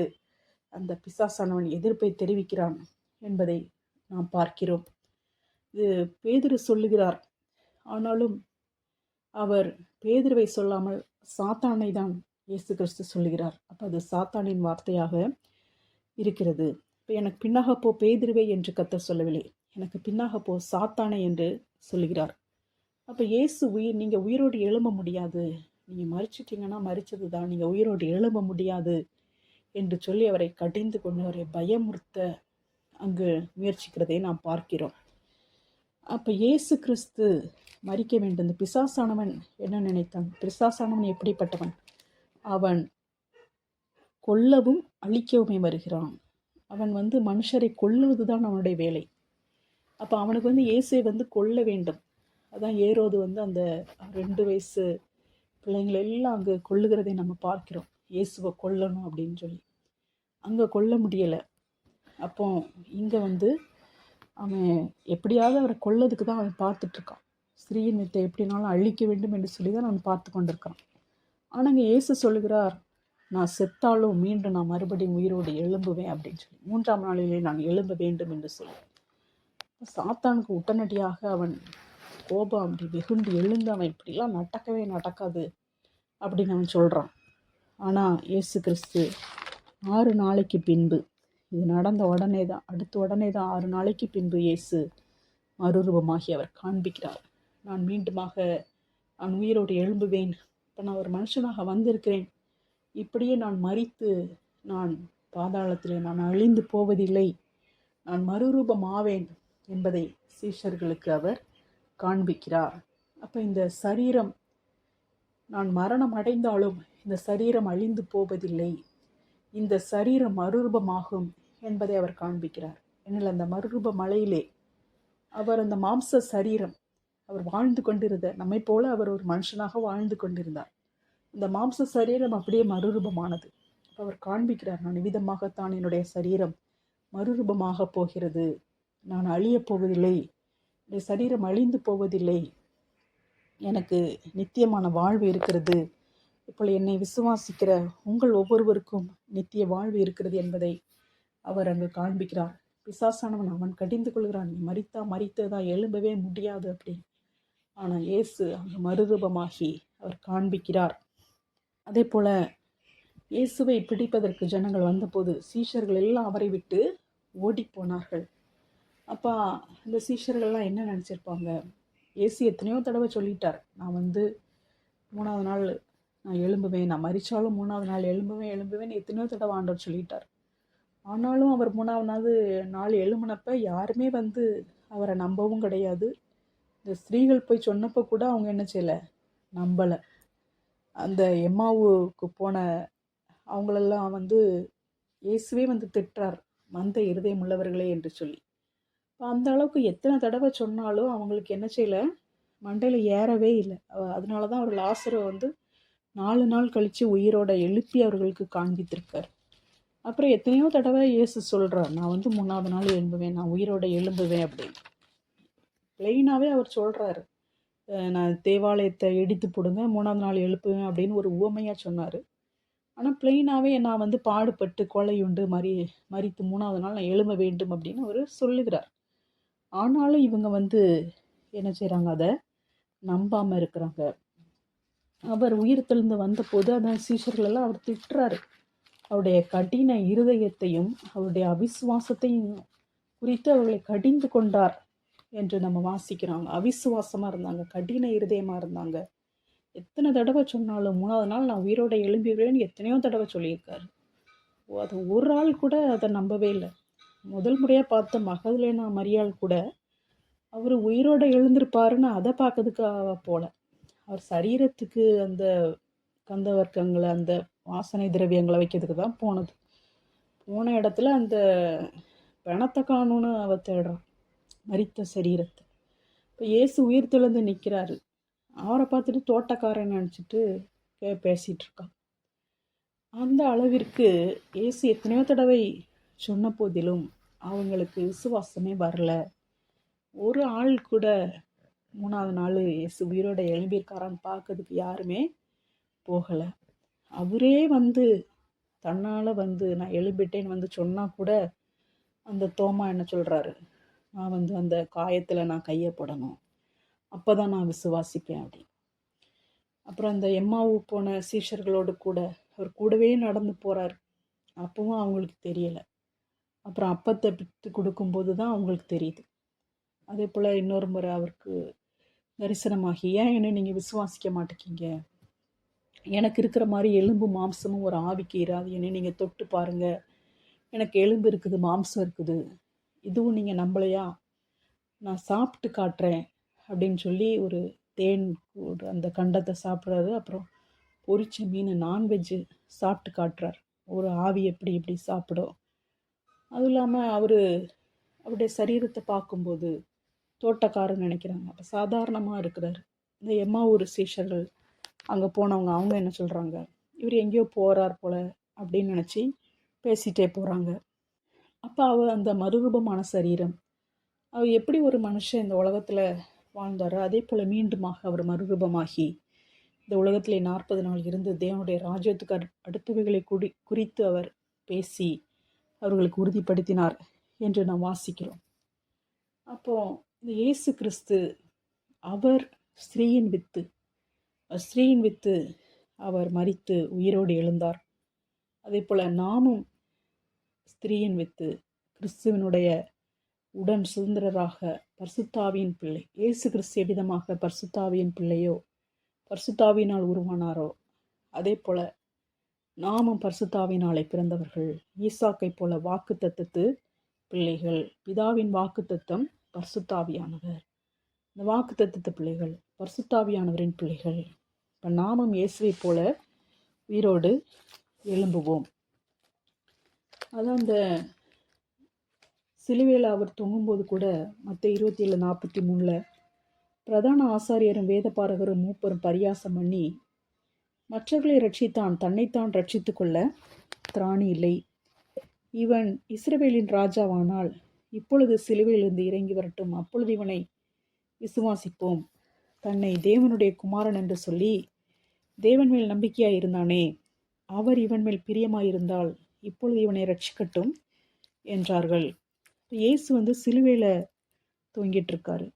அந்த பிசாசானவன் எதிர்ப்பை தெரிவிக்கிறான் என்பதை நாம் பார்க்கிறோம். இது பேதுரு சொல்லுகிறார். ஆனாலும் அவர் பேதுருவை சொல்லாமல் சாத்தானை தான் இயேசு கிறிஸ்து சொல்லுகிறார். அப்போ அது சாத்தானின் வார்த்தையாக இருக்கிறது. இப்போ எனக்கு பின்னாக போ பேதுருவை என்று கர்த்தர் சொல்லவில்லை, எனக்கு பின்னாக போ சாத்தானை என்று சொல்லுகிறார். அப்போ இயேசு நீங்கள் உயிரோடு எழும்ப முடியாது, நீங்கள் மரிச்சிட்டிங்கன்னா மரிச்சது தான், நீங்கள் உயிரோடு எழும்ப முடியாது என்று சொல்லி அவரை கடிந்து கொண்டு அவரை பயமுறுத்த அங்கு முயற்சிக்கிறதை நாம் பார்க்கிறோம். அப்போ இயேசு கிறிஸ்து மரிக்க வேண்டும். இந்த பிசாசானவன் என்ன நினைத்தான்? பிசாசானவன் எப்படிப்பட்டவன்? அவன் கொல்லவும் அழிக்கவுமே வருகிறான். அவன் மனுஷரை கொல்லுவது தான் அவனுடைய வேலை. அப்போ அவனுக்கு இயேசுவை கொல்ல வேண்டும். அதான் ஏரோது அந்த 2 வயசு பிள்ளைங்களை எல்லாம் அங்கே கொல்லுகிறதை நம்ம பார்க்கிறோம். இயேசுவை கொல்லணும் அப்படின்னு சொல்லி அங்கே கொல்ல முடியலை. அப்போ இங்கே அவன் எப்படியாவது அவரை கொல்லதுக்கு தான் அவன் பார்த்துட்ருக்கான். ஸ்திரீயின் வித்தை எப்படினாலும் அழிக்க வேண்டும் என்று சொல்லி தான் அவன் பார்த்து கொண்டிருக்கான். ஆனால் இங்கே இயேசு சொல்லுகிறார், நான் செத்தாலும் மீண்டும் நான் மறுபடியும் உயிரோடு எழும்புவேன் அப்படின்னு சொல்லி, 3ஆம் நாளிலே நான் எழும்ப வேண்டும் என்று சொல்லி. சாத்தானுக்கு உடனடியாக அவன் கோபம் அப்படி வெகுண்டு எழுந்து அவன் இப்படிலாம் நடக்கவே நடக்காது அப்படின்னு அவன் சொல்கிறான். ஆனால் இயேசு கிறிஸ்து 6 நாளைக்கு பின்பு, இது நடந்த உடனே தான், அடுத்த உடனே தான் 6 நாளைக்கு பின்பு இயேசு மறுரூபமாகி அவர் காண்பிக்கிறார். நான் மீண்டுமாக நான் உயிரோடு எழும்புவேன், இப்போ நான் ஒரு மனுஷனாக வந்திருக்கிறேன், இப்படியே நான் மரித்து நான் பாதாளத்தில் நான் அழிந்து போவதில்லை, நான் மறுரூபமாவேன் என்பதை சீஷர்களுக்கு அவர் காண்பிக்கிறார். அப்போ இந்த சரீரம், நான் மரணம் அடைந்தாலும் இந்த சரீரம் அழிந்து போவதில்லை, இந்த சரீரம் மறுரூபமாகும் என்பதை அவர் காண்பிக்கிறார். எனில் அந்த மறுரூப மலையிலே அவர் அந்த மாம்ச சரீரம் அவர் வாழ்ந்து கொண்டிருந்த நம்மை போல அவர் ஒரு மனுஷனாக வாழ்ந்து கொண்டிருந்தார். அந்த மாம்ச சரீரம் அப்படியே மறுரூபமானது. அவர் காண்பிக்கிறார், நான் விதமாகத்தான் என்னுடைய சரீரம் மறுரூபமாக போகிறது, நான் அழியப் போவதில்லை, என்னுடைய சரீரம் அழிந்து போவதில்லை, எனக்கு நித்தியமான வாழ்வு இருக்கிறது இப்போ என்னை விசுவாசிக்கிற உங்கள் ஒவ்வொருவருக்கும் நித்திய வாழ்வு இருக்கிறது என்பதை அவர் அங்கு காண்பிக்கிறார். பிசாசானவன் அவன் கடிந்து கொள்கிறான், நீ மரித்தா மரித்ததா, எழும்பவே முடியாது அப்படின்னு. ஆனால் இயேசு அங்கு மறுரூபமாகி அவர் காண்பிக்கிறார். அதே போல இயேசுவை பிடிப்பதற்கு ஜனங்கள் வந்தபோது சீஷர்கள் எல்லாம் அவரை விட்டு ஓடி போனார்கள். அப்போ இந்த சீஷர்கள்லாம் என்ன நினச்சிருப்பாங்க? இயேசு எத்தனையோ தடவை சொல்லிட்டார், நான் 3ஆவது நாள் நான் எழும்புவேன், நான் மரித்தாலும் 3ஆவது நாள் எழும்புவேன்னு எத்தனையோ தடவை ஆண்டவர் சொல்லிட்டார். ஆனாலும் அவர் 3ஆவது நாள் எழும்பினப்ப யாருமே அவரை நம்பவும் கிடையாது. இந்த ஸ்திரீகள் போய் சொன்னப்போ கூட அவங்க என்ன செய்யலை, நம்பலை. அந்த எம்மாவுக்கு போன அவங்களெல்லாம் இயேசுவே திட்டுறார், மந்த இருதயம் உள்ளவர்களே என்று சொல்லி. அந்த அளவுக்கு எத்தனை தடவை சொன்னாலும் அவங்களுக்கு என்ன செய்யலை, மண்டையில் ஏறவே இல்லை. அதனால தான் அவர் லாசரை 4 நாள் கழித்து உயிரோட எழுப்பி அவர்களுக்கு காண்பித்திருக்கார். அப்புறம் எத்தனையோ தடவை இயேசு சொல்கிறார், நான் 3ஆவது நாள் எழும்புவேன், நான் உயிரோட எழும்புவேன் அப்படின்னு. பிளெயினாகவே அவர் சொல்கிறாரு, நான் தேவாலயத்தை இடித்து போடுங்க, 3ஆவது நாள் எழுப்புவேன் அப்படின்னு ஒரு உவமையாக சொன்னார். ஆனால் பிளெயினாகவே நான் பாடுபட்டு கொலையுண்டு மரித்து 3ஆவது நாள் நான் எழும்ப வேண்டும் அப்படின்னு அவர் சொல்லுகிறார். ஆனாலும் இவங்க என்ன செய்கிறாங்க, அதை நம்பாமல் இருக்கிறாங்க. அவர் உயிர் தெழுந்து வந்தபோது அந்த சீஷர்களெல்லாம் அவர் திட்டுறாரு. அவருடைய கடின இருதயத்தையும் அவருடைய அவிசுவாசத்தையும் குறித்து அவர்களை கடிந்து கொண்டார் என்று நம்ம வாசிக்கிறாங்க. அவிசுவாசமாக இருந்தாங்க, கடின இருதயமாக இருந்தாங்க. எத்தனை தடவை சொன்னாலும் 3ஆவது நாள் நான் உயிரோட எழும்பிடுவேன்னு எத்தனையோ தடவை சொல்லியிருக்காரு. அது ஒரு ஆள் கூட அதை நம்பவே இல்லை. முதல் முறையாக பார்த்த மகதலேனா மரியாள் கூட அவர் உயிரோட எழுந்திருப்பாருன்னு அதை பார்க்கறதுக்கு போல. அவர் சரீரத்துக்கு அந்த கந்த வர்க்கங்களை அந்த வாசனை திரவியங்களை வைக்கிறதுக்கு தான் போனது. போன இடத்துல அந்த பணத்தை காணும்னு அவ தேடுறான், மரித்த சரீரத்தை. இப்போ இயேசு உயிர் தெழுந்து நிற்கிறாரு. அவரை பார்த்துட்டு தோட்டக்காரன் நினச்சிட்டு பேசிகிட்டு இருக்கான். அந்த அளவிற்கு இயேசு எத்தனையோ தடவை சொன்ன போதிலும் அவங்களுக்கு விசுவாசமே வரல. ஒரு ஆள் கூட 3ஆவது நாள் இயேசு உயிரோட எழும்பியிருக்காரான்னு பார்க்கறதுக்கு யாருமே போகலை. அவரே தன்னால் நான் எழும்பிட்டேன்னு சொன்னால் கூட அந்த தோமா என்ன சொல்கிறாரு, நான் அந்த காயத்தில் நான் கையை போடணும், அப்போ தான் நான் விசுவாசிப்பேன் அப்படின்னு. அப்புறம் அந்த எம்மாவு போன சீஷர்களோடு கூட அவர் கூடவே நடந்து போகிறார். அப்பவும் அவங்களுக்கு தெரியலை. அப்புறம் அப்பத்தை பிட்டு கொடுக்கும்போது தான் அவங்களுக்கு தெரியுது. அதே போல் இன்னொரு முறை அவருக்கு தரிசனமாகி, ஏன் என்ன நீங்கள் விசுவாசிக்க மாட்டேங்கிங்க, எனக்கு இருக்கிற மாதிரி எலும்பு மாம்சமும் ஒரு ஆவிக்கு இராது, என்னை நீங்கள் தொட்டு பாருங்கள், எனக்கு எலும்பு இருக்குது, மாம்சம் இருக்குது, இதுவும் நீங்கள் நம்பலையா, நான் சாப்பிட்டு காட்டுறேன் அப்படின்னு சொல்லி ஒரு தேன் அந்த கண்டத்தை சாப்பிட்றாரு. அப்புறம் பொரிச்ச மீன் நான்வெஜ்ஜு சாப்பிட்டு காட்டுறார், ஒரு ஆவி எப்படி எப்படி சாப்பிடும். அதுவும் இல்லாமல் அவருடைய சரீரத்தை பார்க்கும்போது தோட்டக்காரன் நினைக்கிறாங்க, அப்போ சாதாரணமாக இருக்கிறார். இந்த எம்மாவூர் சீஷர்கள் அங்கே போனவங்க அவங்க என்ன சொல்கிறாங்க, இவர் எங்கேயோ போகிறார் போல் அப்படின்னு நினச்சி பேசிகிட்டே போகிறாங்க. அப்போ அந்த மறுரூபமான சரீரம், அவர் எப்படி ஒரு மனுஷன் இந்த உலகத்தில் வாழ்ந்தாரோ அதே போல் மீண்டுமாக அவர் மறுரூபமாகி இந்த உலகத்திலே 40 நாள் இருந்து தேவனுடைய ராஜ்யத்துக்கு அடுத்தவைகளை குறித்து அவர் பேசி அவர்களுக்கு உறுதிப்படுத்தினார் என்று நாம் வாசிக்கிறோம். அப்போது இந்த இயேசு கிறிஸ்து அவர் ஸ்திரீயின் வித்து அவர் மரித்து உயிரோடு எழுந்தார். அதே போல் நாமும் ஸ்திரீயின் வித்து, கிறிஸ்துவனுடைய உடன் சுதந்திரராக பரிசுத்தாவியின் பிள்ளை. இயேசு கிறிஸ்து எவ்விதமாக பரிசுத்தாவியின் பிள்ளையோ, பரிசுத்தாவினால் உருவானாரோ, அதே போல் நாமும் பரிசுத்தாவினாலே பிறந்தவர்கள். ஈசாக்கை போல வாக்குத்தத்தத்து பிள்ளைகள். பிதாவின் வாக்குத்தத்தம் பரிசுத்தாவியானவர். இந்த வாக்குத்தத்தத்து பிள்ளைகள் பரிசுத்தாவியானவரின் பிள்ளைகள். இப்போ நாமும் இயேசுவை போல உயிரோடு எழும்புவோம். அதான் அந்த சிலுவையில் அவர் தொங்கும்போது கூட மத்தேயு 27:43 பிரதான ஆசாரியரும் வேதபாரகரும் மூப்பரும் பரியாசம் பண்ணி, மற்றவர்களை ரட்சித்தான், தன்னைத்தான் ரட்சித்து கொள்ள திராணி இல்லை. இவன் இஸ்ரவேலின் ராஜாவானால் இப்பொழுது சிலுவையிலிருந்து இறங்கி வரட்டும், அப்பொழுது இவனை விசுவாசிப்போம். தன்னை தேவனுடைய குமாரன் என்று சொல்லி தேவன் மேல் நம்பிக்கையாக இருந்தானே, அவர் இவன் மேல் பிரியமாயிருந்தால் இப்பொழுது இவனை ரட்சிக்கட்டும் என்றார்கள். இயேசு வந்து சிலுவையில் தொங்கிட்டு இருக்காரு.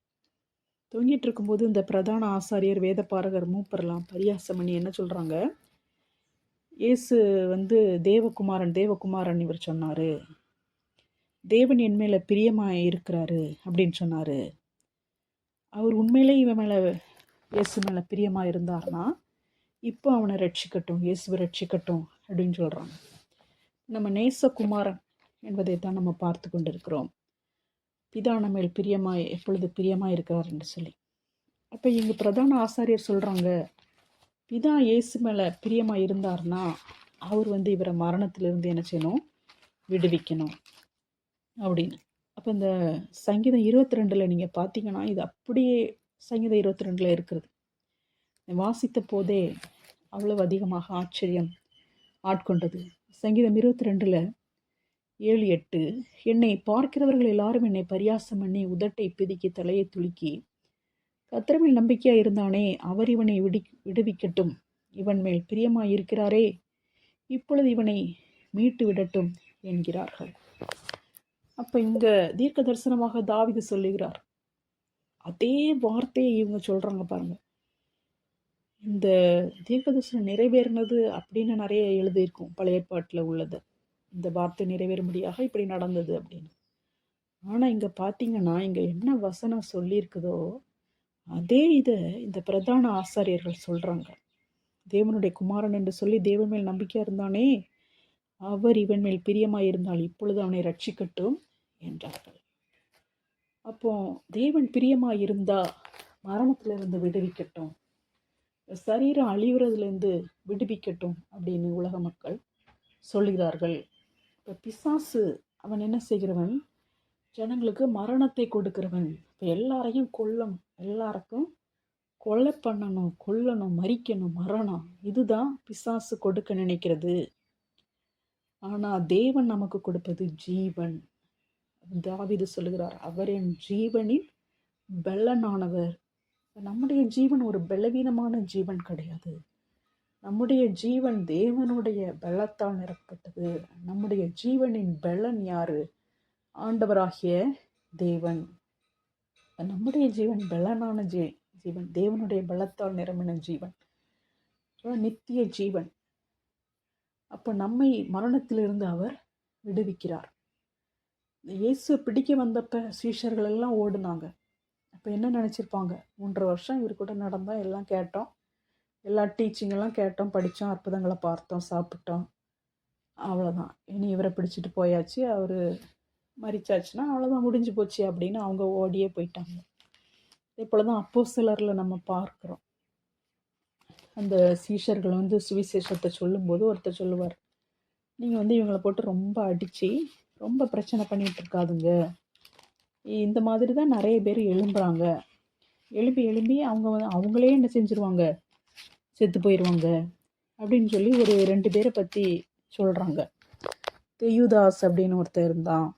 தொங்கிட்டு இருக்கும்போது இந்த பிரதான ஆசாரியர், வேதபாரகர், மூப்பர்லாம் பரியாசம் பண்ணி என்ன சொல்கிறாங்க, இயேசு வந்து தேவகுமாரன் இவர் சொன்னார், தேவன் என் மேலே பிரியமாக இருக்கிறாரு அப்படின்னு சொன்னார். அவர் உண்மையிலே இவன் மேலே, இயேசு மேலே பிரியமாக இருந்தார்னா இப்போ அவனை ரட்சிக்கட்டும், இயேசுவை ரட்சிக்கட்டும் அப்படின்னு சொல்கிறாங்க. நம்ம நேசகுமாரன் என்பதை தான் நம்ம பார்த்து கொண்டு இருக்கிறோம். பிதா நம்ம மேல் எப்பொழுது பிரியமாக இருக்கிறார் என்று சொல்லி. அப்போ இங்கே பிரதான ஆசாரியர் சொல்கிறாங்க, பிதா இயேசு மேலே பிரியமாக இருந்தார்னா அவர் வந்து இவரை மரணத்திலிருந்து என்ன செய்யணும், விடுவிக்கணும் அப்படின்னு. அப்போ இந்த சங்கீதம் 22 நீங்கள் பார்த்தீங்கன்னா இது அப்படியே சங்கீதம் 22 இருக்கிறது. வாசித்த போதே அவ்வளவு அதிகமாக ஆச்சரியம் ஆட்கொண்டது. சங்கீதம் 22 7-8, என்னை பார்க்கிறவர்கள் எல்லாரும் என்னை பரியாசம் பண்ணி உதட்டை பிதுக்கி தலையை துலுக்கி, கர்த்தர் மேல் நம்பிக்கையாக இருந்தானே, அவர் இவனை விடுவிக்கட்டும், இவன் மேல் பிரியமாக இருக்கிறாரே, இப்பொழுது இவனை மீட்டு விடட்டும் என்கிறார்கள். அப்போ இங்கே தீர்க்க தரிசனமாக தாவீது சொல்லுகிறார். அதே வார்த்தையை இவங்க சொல்கிறாங்க பாருங்க. இந்த தீர்க்க தரிசனம் நிறைவேறினது அப்படின்னு நிறைய எழுதியிருக்கும் பழைய ஏற்பாட்டில் உள்ளது. இந்த வார்த்தை நிறைவேறும்படியாக இப்படி நடந்தது அப்படின்னு. ஆனால் இங்கே பார்த்தீங்கன்னா இங்கே என்ன வசனம் சொல்லியிருக்குதோ அதே இதை இந்த பிரதான ஆசாரியர்கள் சொல்கிறாங்க. தேவனுடைய குமாரன் என்று சொல்லி தேவன் மேல் நம்பிக்கையாக இருந்தானே, அவர் இவன் மேல் பிரியமாக இருந்தால் இப்பொழுது அவனை ரட்சிக்கட்டும் என்றார்கள். அப்போ தேவன் பிரியமாக இருந்தால் மரணத்திலிருந்து விடுவிக்கட்டும், சரீரம் அழிவுறதுலேருந்து விடுவிக்கட்டும் அப்படின்னு உலக மக்கள் சொல்லுகிறார்கள். இப்போ பிசாசு அவன் என்ன செய்கிறவன், ஜனங்களுக்கு மரணத்தை கொடுக்கிறவன். இப்போ எல்லாரையும் எல்லாருக்கும் கொலை பண்ணணும், கொல்லணும், மரிக்கணும், மரணம், இதுதான் பிசாசு கொடுக்க நினைக்கிறது. ஆனால் தேவன் நமக்கு கொடுப்பது ஜீவன். தாவீது சொல்லுகிறார், அவர் என் ஜீவனின் பெலனானவர். நம்முடைய ஜீவன் ஒரு பலவீனமான ஜீவன் கிடையாது. நம்முடைய ஜீவன் தேவனுடைய பலத்தால் நிரப்பப்பட்டது. நம்முடைய ஜீவனின் பலன் யாரு? ஆண்டவராகிய தேவன். நம்முடைய ஜீவன் பலனான ஜீவன், தேவனுடைய பலத்தால் நிரம்பின ஜீவன், நித்திய ஜீவன். அப்போ நம்மை மரணத்திலிருந்து அவர் விடுவிக்கிறார். இயேசு பிடிக்க வந்தப்ப சீஷர்கள் எல்லாம் ஓடுனாங்க. அப்போ என்ன நினச்சிருப்பாங்க, 3 வருஷம் இவர் கூட நடந்தோம், எல்லாம் கேட்டோம், எல்லா டீச்சிங்கெல்லாம் கேட்டோம், படித்தோம், அற்புதங்களை பார்த்தோம், சாப்பிட்டோம், அவ்வளோதான், இனி இவரை பிடிச்சிட்டு போயாச்சு, அவர் மரிச்சாச்சுன்னா அவ்வளோதான், முடிஞ்சு போச்சு அப்படின்னு அவங்க ஓடியே போயிட்டாங்க. இதே போல தான் அப்போஸ்தலரில் நம்ம பார்க்குறோம். அந்த சீஷர்கள் வந்து சுவிசேஷத்தை சொல்லும்போது ஒருத்தர் சொல்லுவார், நீங்கள் வந்து இவங்களை போட்டு ரொம்ப அடித்து ரொம்ப பிரச்சனை பண்ணிகிட்டு இருக்காதுங்க, இந்த மாதிரி தான் நிறைய பேர் எழும்புறாங்க, எழும்பி அவங்களே என்ன செஞ்சுருவாங்க, செத்து போயிடுவாங்க அப்படின்னு சொல்லி ஒரு 2 பேரை பற்றி சொல்கிறாங்க. தெயுதாஸ் அப்படின்னு ஒருத்தர் இருந்தான்.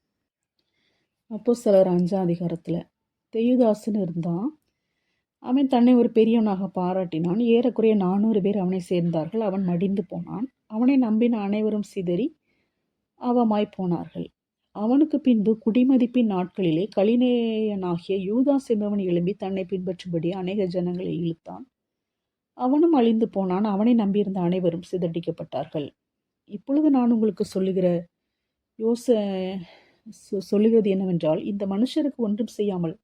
அப்போஸ்தலர் 5ஆம் அதிகாரத்தில் தெயுதாஸ்ன்னு இருந்தான். அவன் தன்னை ஒரு பெரியவனாக பாராட்டினான். ஏறக்குறைய 400 பேர் அவனை சேர்ந்தார்கள். அவன் மடிந்து போனான். அவனை நம்பின அனைவரும் சிதறி அவமாய் போனார்கள். அவனுக்கு பின்பு குடிமதிப்பின் நாட்களிலே கலினேயனாகிய யூதாஸ் என்பவன் எழும்பி தன்னை பின்பற்றும்படி அநேக ஜனங்களை இழுத்தான். அவனும் அழிந்து போனான். அவனை நம்பியிருந்த அனைவரும் சிதறடிக்கப்பட்டார்கள். இப்பொழுது நான் உங்களுக்கு சொல்லுகிறது என்னவென்றால், இந்த மனுஷருக்கு ஒன்றும் செய்யாமல்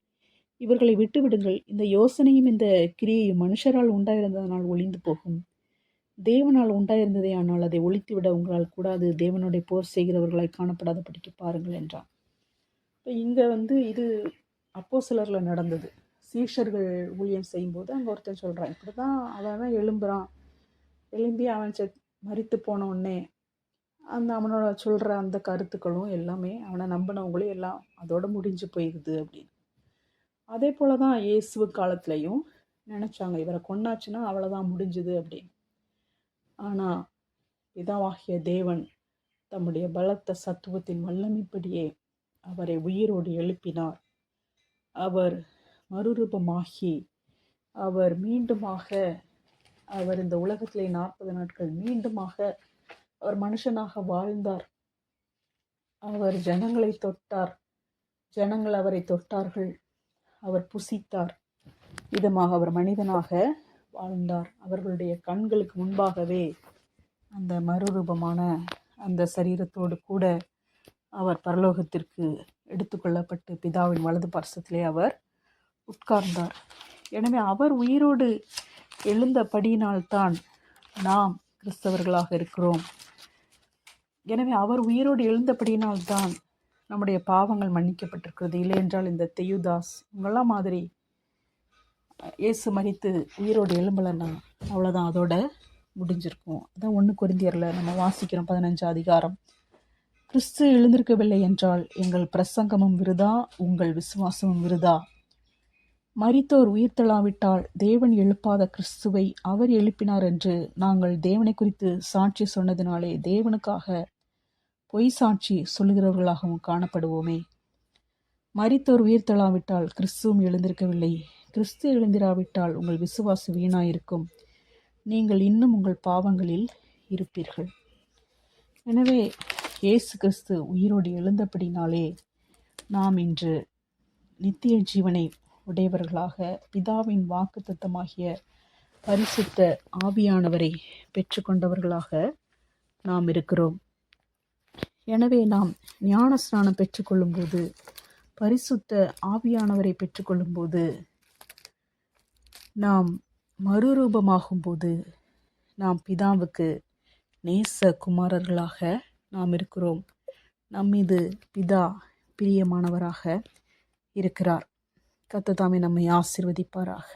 இவர்களை விட்டுவிடுங்கள். இந்த யோசனையும் இந்த கிரியையும் மனுஷரால் உண்டாயிருந்ததனால் ஒளிந்து போகும், தேவனால் உண்டாயிருந்ததே ஆனால் அதை ஒழித்துவிட உங்களால் கூடாது. தேவனுடைய போர் செய்கிறவர்களாய் காணப்படாதபடிக்கு பாருங்கள் என்றான். இப்போ இங்கே வந்து இது அப்போஸ்தலரில் நடந்தது. சீஷர்கள் ஊழியம் செய்யும்போது அங்கே ஒருத்தன் சொல்கிறான், இப்படி தான் அவன் எழும்புறான், எழும்பி அவன் மரித்து போன உடனே அவனோட சொல்கிற அந்த கருத்துக்களும் எல்லாமே அவனை நம்பினவங்களும் எல்லாம் அதோட முடிஞ்சு போயிடுது அப்படின்னு. அதே போல தான் இயேசு காலத்துலேயும் நினச்சாங்க, இவரை கொன்னாச்சுன்னா அவ்வளோதான் முடிஞ்சுது அப்படின்னு. ஆனால் பிதாவாகிய தேவன் தம்முடைய பலத்த சத்துவத்தின் வல்லமைப்படியே அவரை உயிரோடு எழுப்பினார். அவர் மறுரூபமாகி அவர் மீண்டுமாக அவர் இந்த உலகத்திலே 40 நாட்கள் மீண்டுமாக அவர் மனுஷனாக வாழ்ந்தார். அவர் ஜனங்களை தொட்டார், ஜனங்கள் அவரை தொட்டார்கள். அவர் புசித்தார், விதமாக அவர் மனிதனாக வாழ்ந்தார். அவர்களுடைய கண்களுக்கு முன்பாகவே அந்த மறுரூபமான அந்த சரீரத்தோடு கூட அவர் பரலோகத்திற்கு எடுத்துக்கொள்ளப்பட்டு பிதாவின் வலது பார்சத்திலே அவர் உட்கார்ந்தார். எனவே அவர் உயிரோடு எழுந்தபடியினால்தான் நாம் கிறிஸ்தவர்களாக இருக்கிறோம். எனவே அவர் உயிரோடு எழுந்தபடியினால்தான் நம்முடைய பாவங்கள் மன்னிக்கப்பட்டிருக்கிறது. இல்லை என்றால் இந்த தெயுதாஸ் இவங்கெல்லாம் மாதிரி இயேசு மரித்து உயிரோடு எழும்பலைன்னா அவ்வளோதான், அதோட முடிஞ்சிருக்கும். அதான் 1 கொரிந்தியரில் நம்ம வாசிக்கிறோம் 15 அதிகாரம். கிறிஸ்து எழுந்திருக்கவில்லை என்றால் எங்கள் பிரசங்கமும் விருதா, உங்கள் விசுவாசமும் விருதா. மரித்தோர் உயிர்த்தெழாவிட்டால் தேவன் எழுப்பாத கிறிஸ்துவை அவர் எழுப்பினார் என்று நாங்கள் தேவனை குறித்து சாட்சி சொன்னதினாலே தேவனுக்காக பொய் சாட்சி சொல்லுகிறவர்களாகவும் காணப்படுவோமே. மரித்தோர் உயிர்த்தெழாவிட்டால் கிறிஸ்துவும் எழுந்திருக்கவில்லை. கிறிஸ்து எழுந்திராவிட்டால் உங்கள் விசுவாசம் வீணாயிருக்கும். நீங்கள் இன்னும் உங்கள் பாவங்களில் இருப்பீர்கள். எனவே இயேசு கிறிஸ்து உயிரோடு எழுந்தபடினாலே நாம் இன்று நித்திய ஜீவனை உடையவர்களாக பிதாவின் வாக்குத்தத்தமாகிய பரிசுத்த ஆவியானவரை பெற்றுக்கொண்டவர்களாக நாம் இருக்கிறோம். எனவே நாம் ஞான ஸ்நானம் பெற்றுக்கொள்ளும்போது, பரிசுத்த ஆவியானவரை பெற்றுக்கொள்ளும்போது, நாம் மறுரூபமாகும்போது நாம் பிதாவுக்கு நேச குமாரர்களாக நாம் இருக்கிறோம். நம்மீது பிதா பிரியமானவராக இருக்கிறார். கர்த்தர் தாமே நம்மை ஆசீர்வதிப்பாராக.